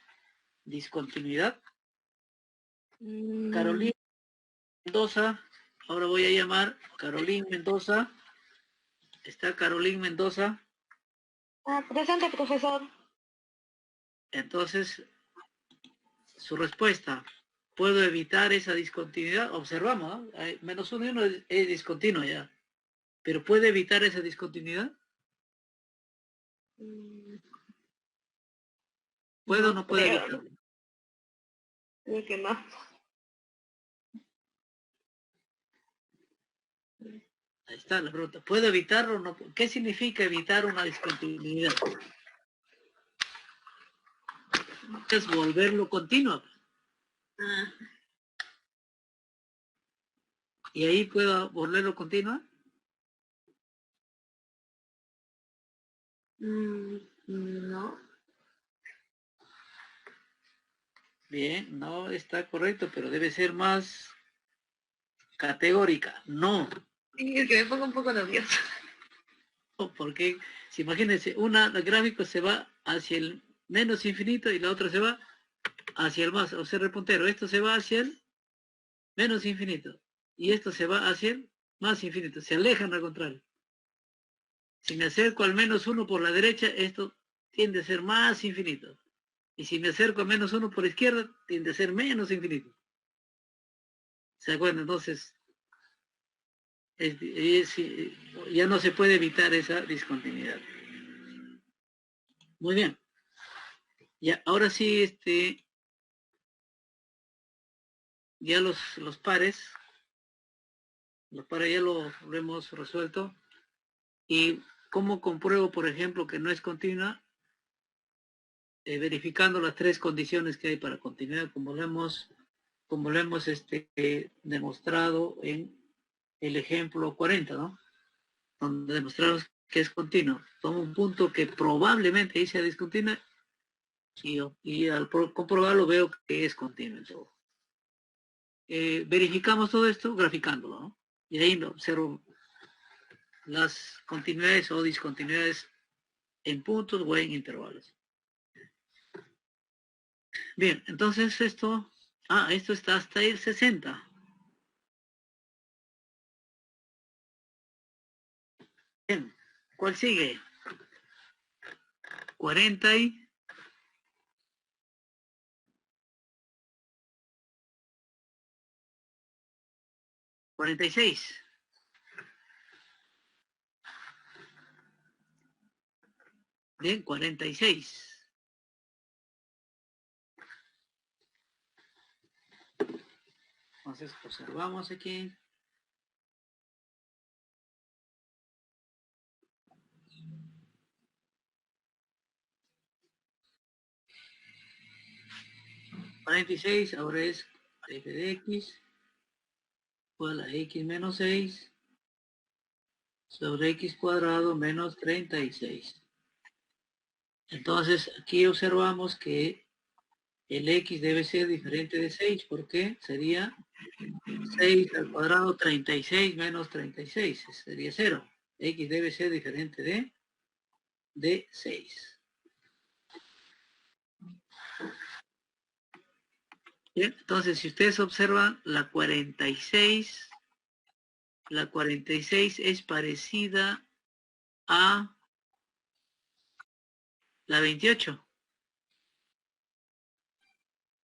discontinuidad? Carolina Mendoza, ahora voy a llamar Carolina Mendoza. ¿Está Carolina Mendoza? Presente, profesor. Entonces, su respuesta, ¿puedo evitar esa discontinuidad? Observamos, ¿no? Menos 1 y 1 es discontinuo ya. ¿Pero puede evitar esa discontinuidad? ¿Puede o no puede evitarlo? Creo que no. Ahí está la pregunta. ¿Puedo evitarlo o no? ¿Qué significa evitar una discontinuidad? Es volverlo continuo. ¿Y ahí puedo volverlo continuo? No. Bien, no está correcto, pero debe ser más categórica. No. Sí, es que me pongo un poco nerviosa. Porque, si imagínense, el gráfico se va hacia el menos infinito y la otra se va hacia el más. Observe el puntero. Esto se va hacia el menos infinito. Y esto se va hacia el más infinito. Se alejan al contrario. Si me acerco al menos 1 por la derecha, esto tiende a ser más infinito. Y si me acerco a menos 1 por la izquierda, tiende a ser menos infinito. ¿Se acuerdan? Entonces, ya no se puede evitar esa discontinuidad. Muy bien. Ya, ahora sí, ya los pares ya lo hemos resuelto. ¿Y cómo compruebo, por ejemplo, que no es continua? Verificando las tres condiciones que hay para continuidad, como lo hemos demostrado en el ejemplo 40, ¿no? Donde demostramos que es continuo. Tomo un punto que probablemente ahí sea discontinuo y al comprobarlo veo que es continuo en todo. Verificamos todo esto graficándolo, ¿no? Y ahí observo las continuidades o discontinuidades en puntos o en intervalos. Bien, entonces esto está hasta el 60. Bien, ¿cuál sigue? 40 y 46. Bien, 46. Entonces observamos aquí. $46 ahora es f de x igual a x menos 6 sobre x cuadrado menos 36. Entonces aquí observamos que el x debe ser diferente de 6 porque sería 6 al cuadrado 36 menos 36, sería 0. X debe ser diferente de 6. Bien, entonces si ustedes observan la 46 es parecida a la 28,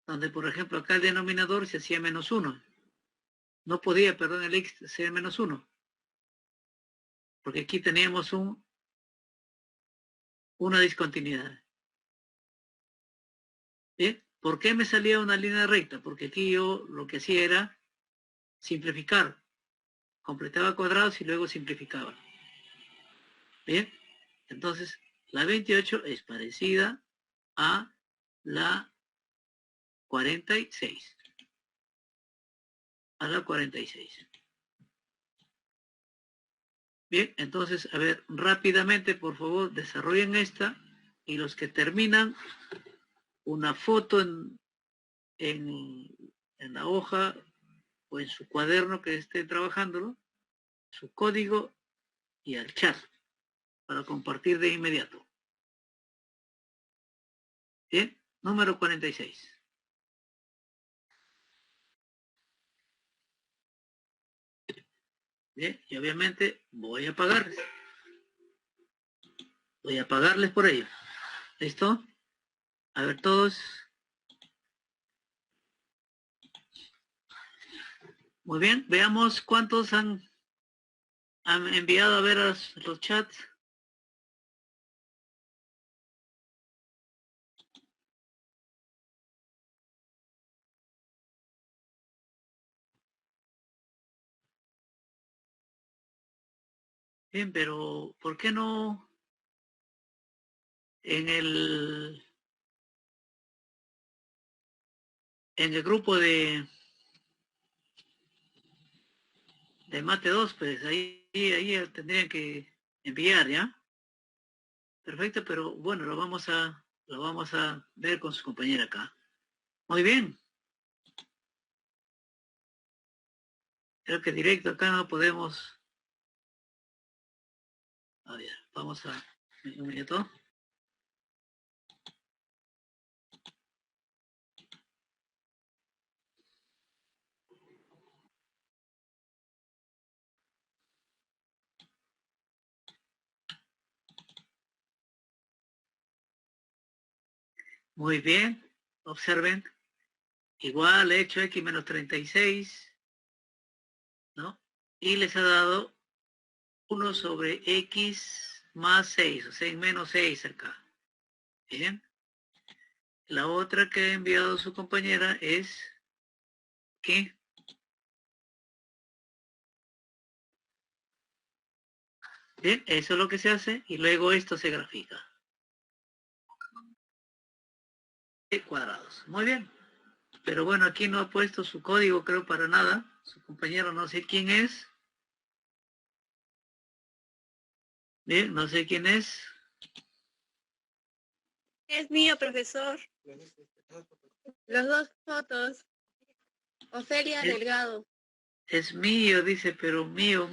donde por ejemplo acá el denominador se hacía menos 1. No podía, perdón, el x ser menos 1, porque aquí teníamos una discontinuidad. ¿Bien? ¿Por qué me salía una línea recta? Porque aquí yo lo que hacía era simplificar. Completaba cuadrados y luego simplificaba. ¿Bien? Entonces, la 28 es parecida a la 46. A la 46. Bien, entonces, a ver, rápidamente, por favor, desarrollen esta. Y los que terminan, una foto en la hoja o en su cuaderno que estén trabajándolo, su código y al chat para compartir de inmediato. Bien, número 46. Bien, y obviamente voy a pagarles. Voy a pagarles por ello. ¿Listo? A ver todos. Muy bien, veamos cuántos han enviado a ver a los chats. Bien, pero ¿por qué no en el grupo de Mate 2, pues ahí tendrían que enviar, ¿ya? Perfecto, pero bueno, lo vamos a ver con su compañera acá. Muy bien. Creo que directo acá no podemos. A ver, vamos a un minuto. Muy bien, observen. Igual he hecho x menos 36, ¿no? Y les ha dado 1 sobre x más 6, o sea, en menos 6 acá. Bien. la otra que ha enviado su compañera es ¿qué? Bien, eso es lo que se hace y luego esto se grafica. Cuadrados. Muy bien. Pero bueno, aquí no ha puesto su código, creo, para nada. Su compañero no sé quién es. Bien, no sé quién es. Es mío, profesor. Los dos fotos. Ofelia Delgado. Es mío, dice, pero mío.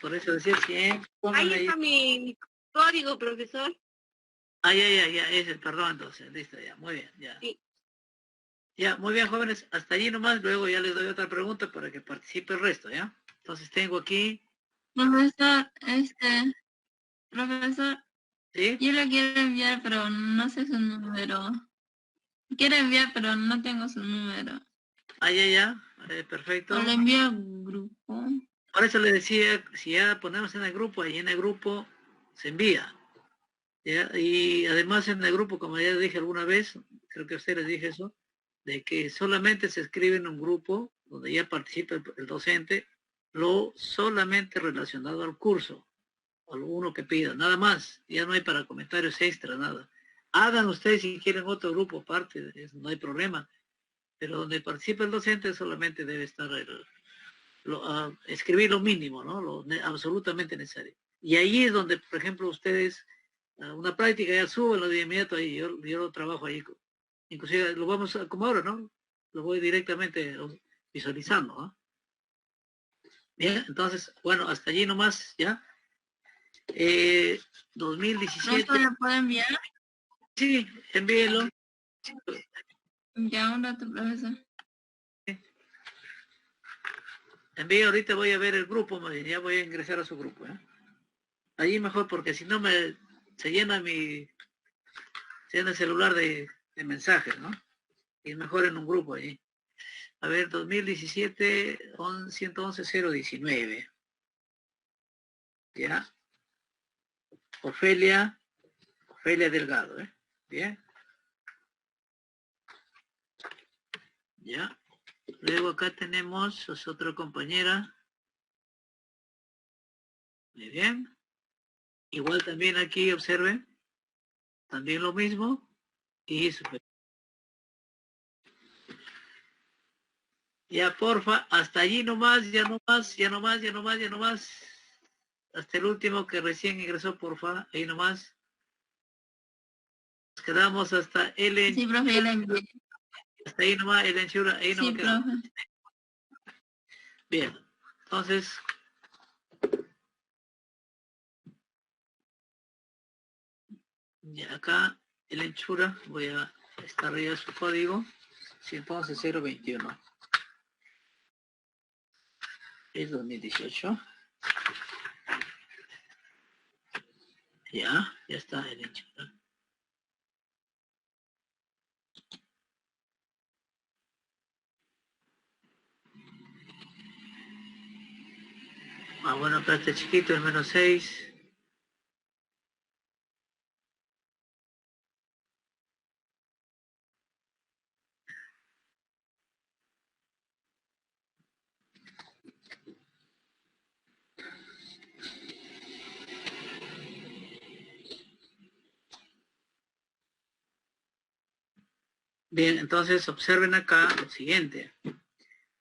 Por eso decía siempre. Ahí está mi código, profesor. Ya, ese, perdón, entonces, listo, ya, muy bien, ya. Sí. Ya, muy bien, jóvenes, hasta allí nomás, luego ya les doy otra pregunta para que participe el resto, ¿ya? Entonces tengo aquí, Profesor, profesor, ¿sí? yo le quiero enviar, pero no sé su número. Quiero enviar, pero no tengo su número. Ya, perfecto. O le envío al grupo. Por eso le decía, si ya ponemos en el grupo, ahí en el grupo se envía, ¿ya? Y además en el grupo, como ya dije alguna vez, creo que a ustedes les dije eso, de que solamente se escribe en un grupo donde ya participa el docente, lo solamente relacionado al curso, alguno que pida, nada más, ya no hay para comentarios extra, nada. Hagan ustedes si quieren otro grupo aparte, de eso, no hay problema, pero donde participa el docente solamente debe estar escribir lo mínimo, ¿no? Absolutamente necesario. Y ahí es donde, por ejemplo, ustedes, una práctica ya suben de inmediato ahí, yo lo trabajo ahí, inclusive lo vamos a, como ahora, ¿no? Lo voy directamente visualizando, ¿no? Bien, entonces, bueno, hasta allí nomás, ¿ya? 2017. ¿No se lo puedo enviar? Sí, envíelo. Ya un rato, profesor. Envíe, ahorita voy a ver el grupo, ya voy a ingresar a su grupo, ¿eh? Allí mejor, porque si no se llena el celular de mensajes, ¿no? Y es mejor en un grupo allí. A ver, 2017, 111-019. ¿Ya? Ofelia Delgado, ¿eh? Bien. Ya. Luego acá tenemos a otra compañera. Muy bien. Igual también aquí observen. También lo mismo. Y super. Ya, porfa, hasta allí nomás, ya no más. Hasta el último que recién ingresó, porfa, ahí nomás. Nos quedamos hasta el Sí, profe, ya la envié. hasta ahí nomás, el enchura, ahí Sí, nomás quedamos. profe. Bien, entonces, ya acá el enchura, voy a estar arriba su código, 111-021. Es 2018. Ya está el enchura. Bueno, acá está chiquito, el -6. Bien, entonces observen acá lo siguiente.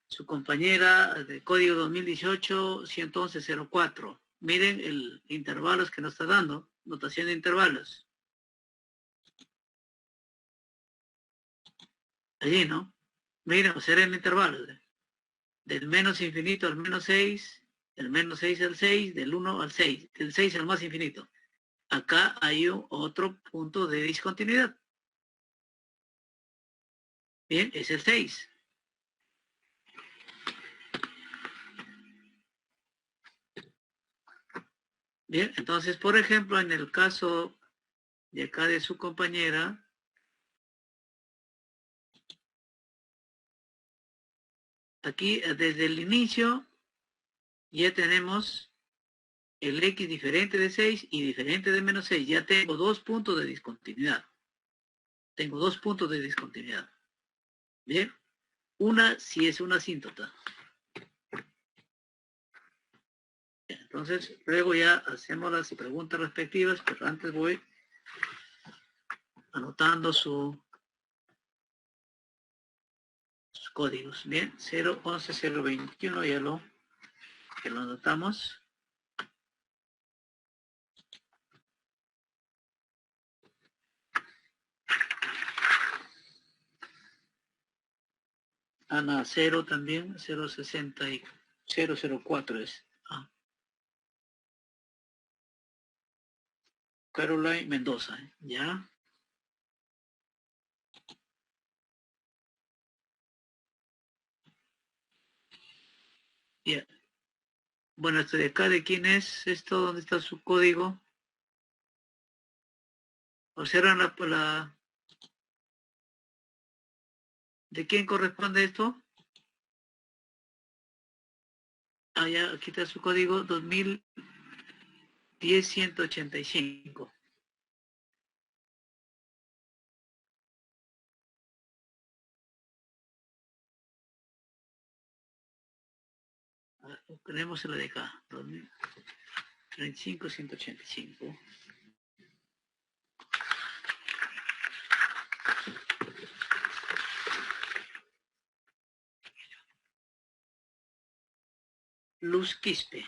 Su compañera de código 2018, 111-04. Miren el intervalos que nos está dando, notación de intervalos. Allí, ¿no? Miren, observen intervalos. Del menos infinito al -6, del -6 al 6, del 1 al 6, del 6 al más infinito. Acá hay otro punto de discontinuidad. Bien, es el 6. Bien, entonces, por ejemplo, en el caso de acá de su compañera, aquí desde el inicio ya tenemos el x diferente de 6 y diferente de -6. Ya tengo dos puntos de discontinuidad. Tengo 2 puntos de discontinuidad. Bien. Una si es una asíntota. Entonces, luego ya hacemos las preguntas respectivas, pero antes voy anotando sus códigos. Bien, 011 021 ya lo anotamos. Ana 0 también, 060 y 004 es. Caroline Mendoza, ya. Ya. Bueno, esto de acá, ¿de quién es esto? ¿Dónde está su código? Observan la... ¿De quién corresponde esto? Ah, ya, aquí está su código 2010-185. Tenemos la de acá, 2035-185. Luz Quispe.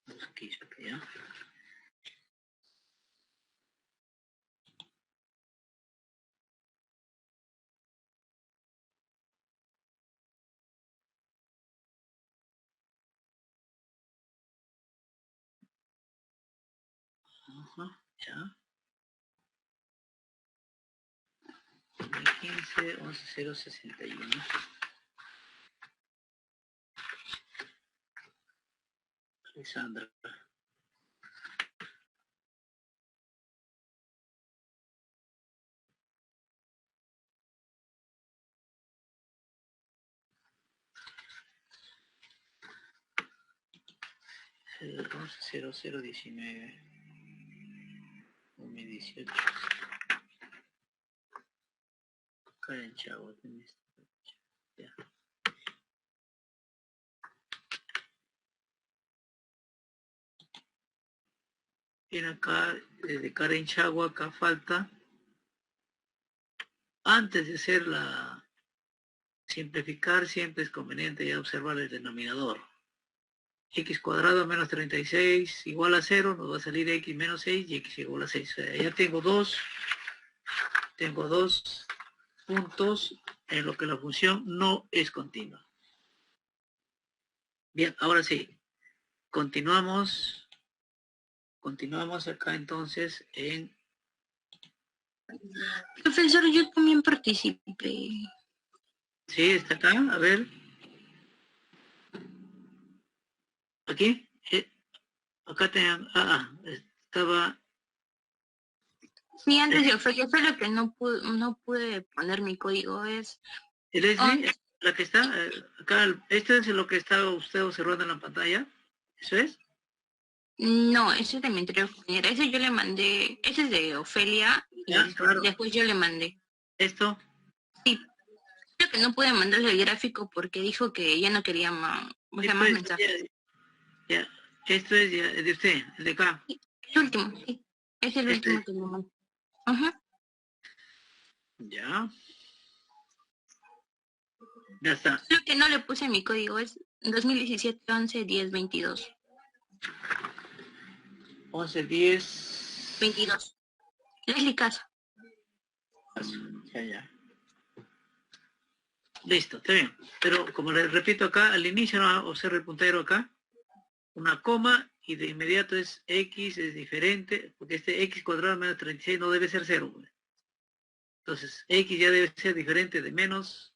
Luz Quispe, ¿ya? Ajá, ya. 2015, 11061. Alexandra. Vamos a 0019 2018. Karen Chavo. Ya. Bien, acá, desde Karen Chagua, acá falta, antes de hacer la simplificar, siempre es conveniente ya observar el denominador. X cuadrado menos 36 igual a 0, nos va a salir X menos 6 y X igual a 6. O sea, ya tengo dos puntos en lo que la función no es continua. Bien, ahora sí, continuamos acá entonces en... Profesor, yo también participé. Sí, está acá, a ver. Aquí, acá tenían, estaba... Sí, antes de Ofelia, fue lo que no pude poner mi código, es... Leslie, la que está acá, esto es lo que está usted observando en la pantalla, ¿eso es? No, ese es de mi anterior compañera, ese yo le mandé, ese es de Ofelia, y Ya, claro. después yo le mandé. Esto, Sí, creo que no pude mandarle el gráfico porque dijo que ya no quería más, o sea, más mensajes. ya, esto es ya, de usted, el de acá. Sí, el último, sí, es el último que le mandé. Ajá. Ya. Ya está. Lo que no le puse mi código es 2017 11 10 22. 11, 10... 22. Leslie Casa. Ya. Listo, está bien. Pero como les repito acá, al inicio no observe el puntero acá, una coma, y de inmediato es X, es diferente, porque este X cuadrado menos 36 no debe ser 0. Entonces, X ya debe ser diferente de menos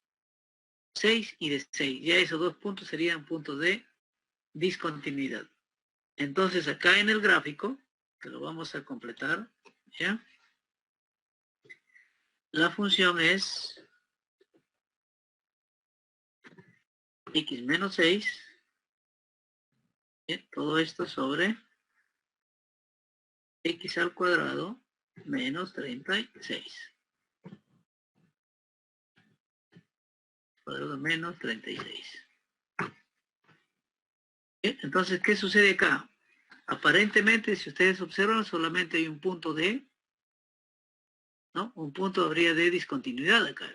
6 y de 6. Ya esos dos puntos serían puntos de discontinuidad. Entonces, acá en el gráfico, que lo vamos a completar, ¿ya? la función es x menos 6, todo esto sobre x al cuadrado menos 36. Cuadrado menos 36. Entonces, ¿qué sucede acá? Aparentemente, si ustedes observan, solamente hay un punto de, ¿no? Un punto habría de discontinuidad acá,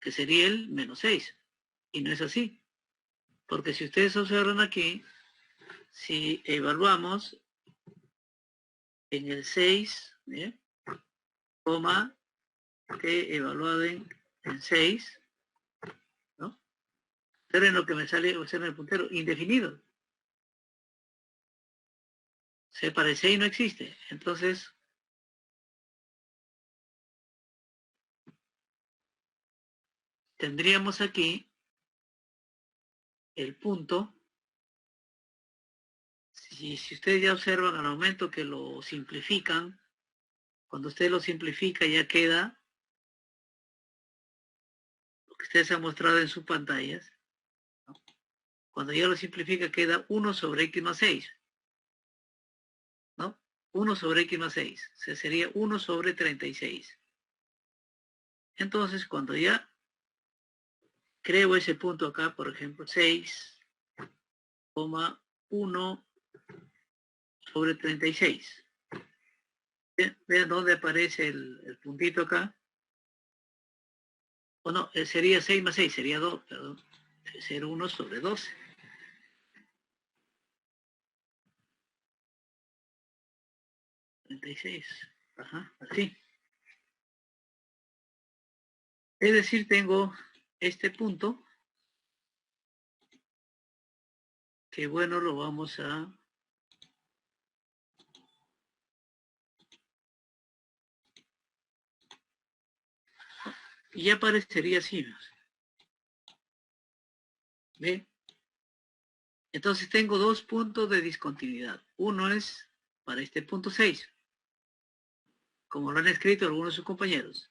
que sería el menos 6. Y no es así. Porque si ustedes observan aquí, si evaluamos en el 6, coma, t evaluado en 6, ¿no? Observen lo que me sale, observen el puntero, indefinido. Se parece y no existe. Entonces, tendríamos aquí el punto. Si ustedes ya observan al momento que lo simplifican, cuando usted lo simplifica ya queda lo que ustedes han mostrado en sus pantallas, ¿no? Cuando ya lo simplifica queda 1 sobre x más 6, ¿no? 1 sobre x más 6, sería 1 sobre 36. Entonces, cuando ya creo ese punto acá, por ejemplo, 6,1 sobre 36. Vean dónde aparece el puntito acá. O no, sería 6 más 6, sería 2, perdón. Debe ser 1 sobre 12. Ajá, así. Es decir, tengo este punto que bueno, lo vamos a y ya parecería así. ¿Ve? Entonces tengo dos puntos de discontinuidad. Uno es para este punto 6, como lo han escrito algunos de sus compañeros.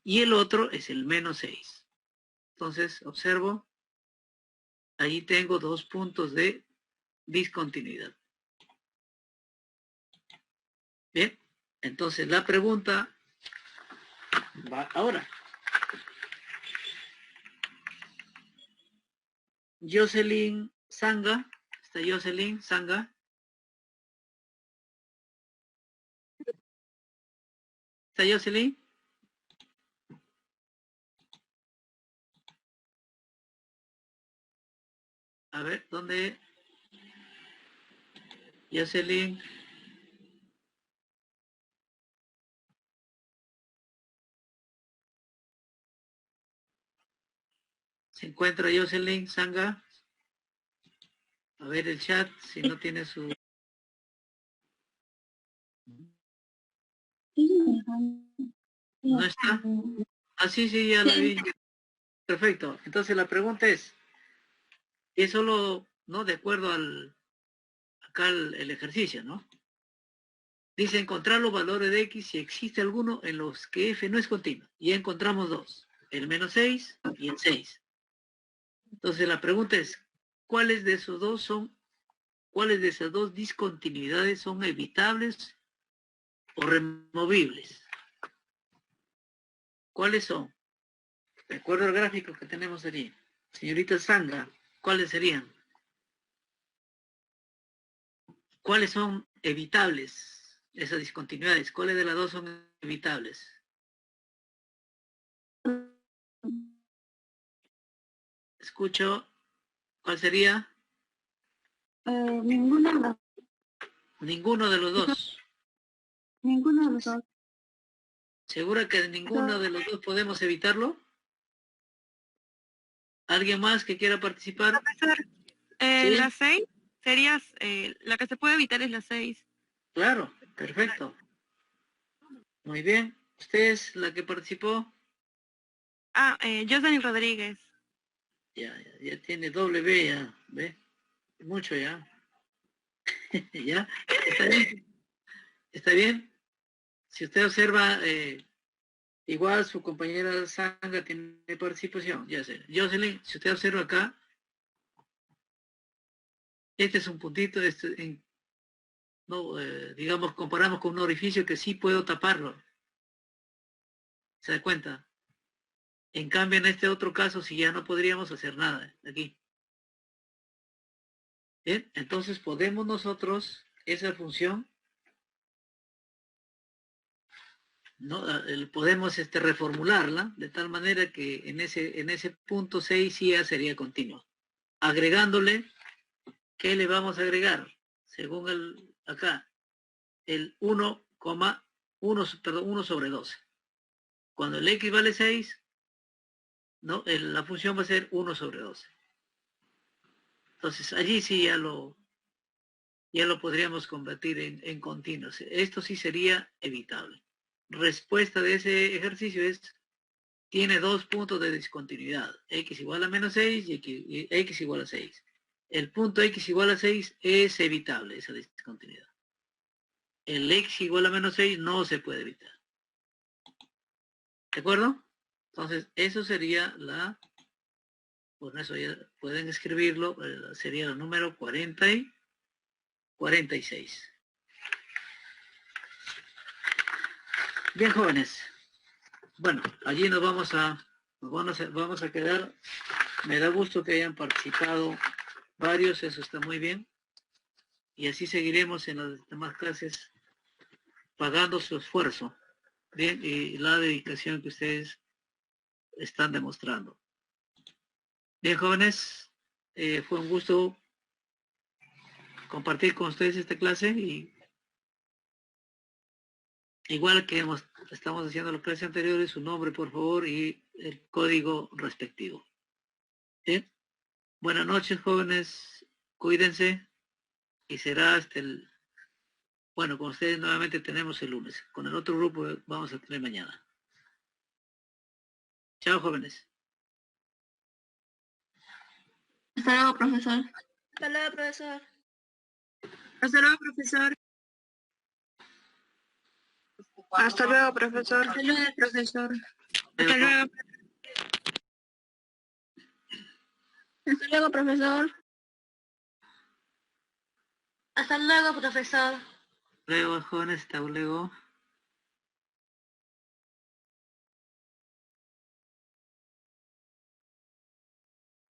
Y el otro es el menos 6. Entonces, observo, ahí tengo dos puntos de discontinuidad. Bien, entonces la pregunta va ahora. Jocelyn Sanga, ¿está Jocelyn Sanga? ¿Está Jocelyn? A ver, ¿dónde? Jocelyn. ¿Se encuentra Jocelyn Sanga? A ver el chat, si no tiene su... ¿No está? Ah, sí, ya la vi. Perfecto. Entonces la pregunta es solo, ¿no? De acuerdo al, acá el ejercicio, ¿no? Dice encontrar los valores de x si existe alguno en los que f no es continuo. Y ya encontramos dos, el menos 6 y el 6. Entonces la pregunta es, ¿cuáles de esas dos discontinuidades son evitables o removibles? ¿Cuáles son? De acuerdo al gráfico que tenemos allí. Señorita Sanga, ¿cuáles serían? ¿Cuáles son evitables esas discontinuidades? ¿Cuáles de las dos son evitables? Escucho. ¿Cuál sería? Ninguno de los Ninguno de los dos. Ninguno de los dos. ¿Segura que ninguno de los dos podemos evitarlo? ¿Alguien más que quiera participar? ¿Sí? La 6 sería, la que se puede evitar es la 6. Claro, perfecto. Muy bien. ¿Usted es la que participó? Jocelyn Rodríguez. Ya tiene doble B, ya, ¿ve? Mucho ya. ¿Ya? ¿Está bien? ¿Está bien? Si usted observa, Igual su compañera Sanga tiene participación, ya sé. Jocelyn, si usted observa acá, este es un puntito, no, digamos, comparamos con un orificio que sí puedo taparlo. ¿Se da cuenta? En cambio, en este otro caso, si ya no podríamos hacer nada aquí. Bien, entonces podemos nosotros, esa función, ¿no? Podemos reformularla de tal manera que en ese punto 6 sí ya sería continua. Agregándole, ¿qué le vamos a agregar? Según acá, el 1 sobre 12. Cuando el x vale 6, ¿no? La función va a ser 1 sobre 12. Entonces allí sí ya lo podríamos convertir en continuos. Esto sí sería evitable. Respuesta de ese ejercicio es, tiene 2 puntos de discontinuidad, x igual a menos 6 y x igual a 6. El punto x igual a 6 es evitable, esa discontinuidad. El x igual a menos 6 no se puede evitar. ¿De acuerdo? Entonces, eso sería por eso ya pueden escribirlo, sería el número 40 y 46. Bien, jóvenes. Bueno, allí vamos a quedar. Me da gusto que hayan participado varios, eso está muy bien. Y así seguiremos en las demás clases pagando su esfuerzo, bien, y la dedicación que ustedes están demostrando. Bien, jóvenes, fue un gusto compartir con ustedes esta clase y igual que estamos haciendo las clases anteriores, su nombre, por favor, y el código respectivo. Bien, buenas noches, jóvenes, cuídense y será hasta bueno, con ustedes nuevamente tenemos el lunes. Con el otro grupo vamos a tener mañana. Chao, jóvenes. Hasta luego, profesor. Hasta luego, profesor. Hasta luego, profesor. Hasta luego, profesor. Hasta luego, profesor. Hasta luego. Hasta luego, profesor. Hasta luego, profesor. Luego, jóvenes, hasta luego.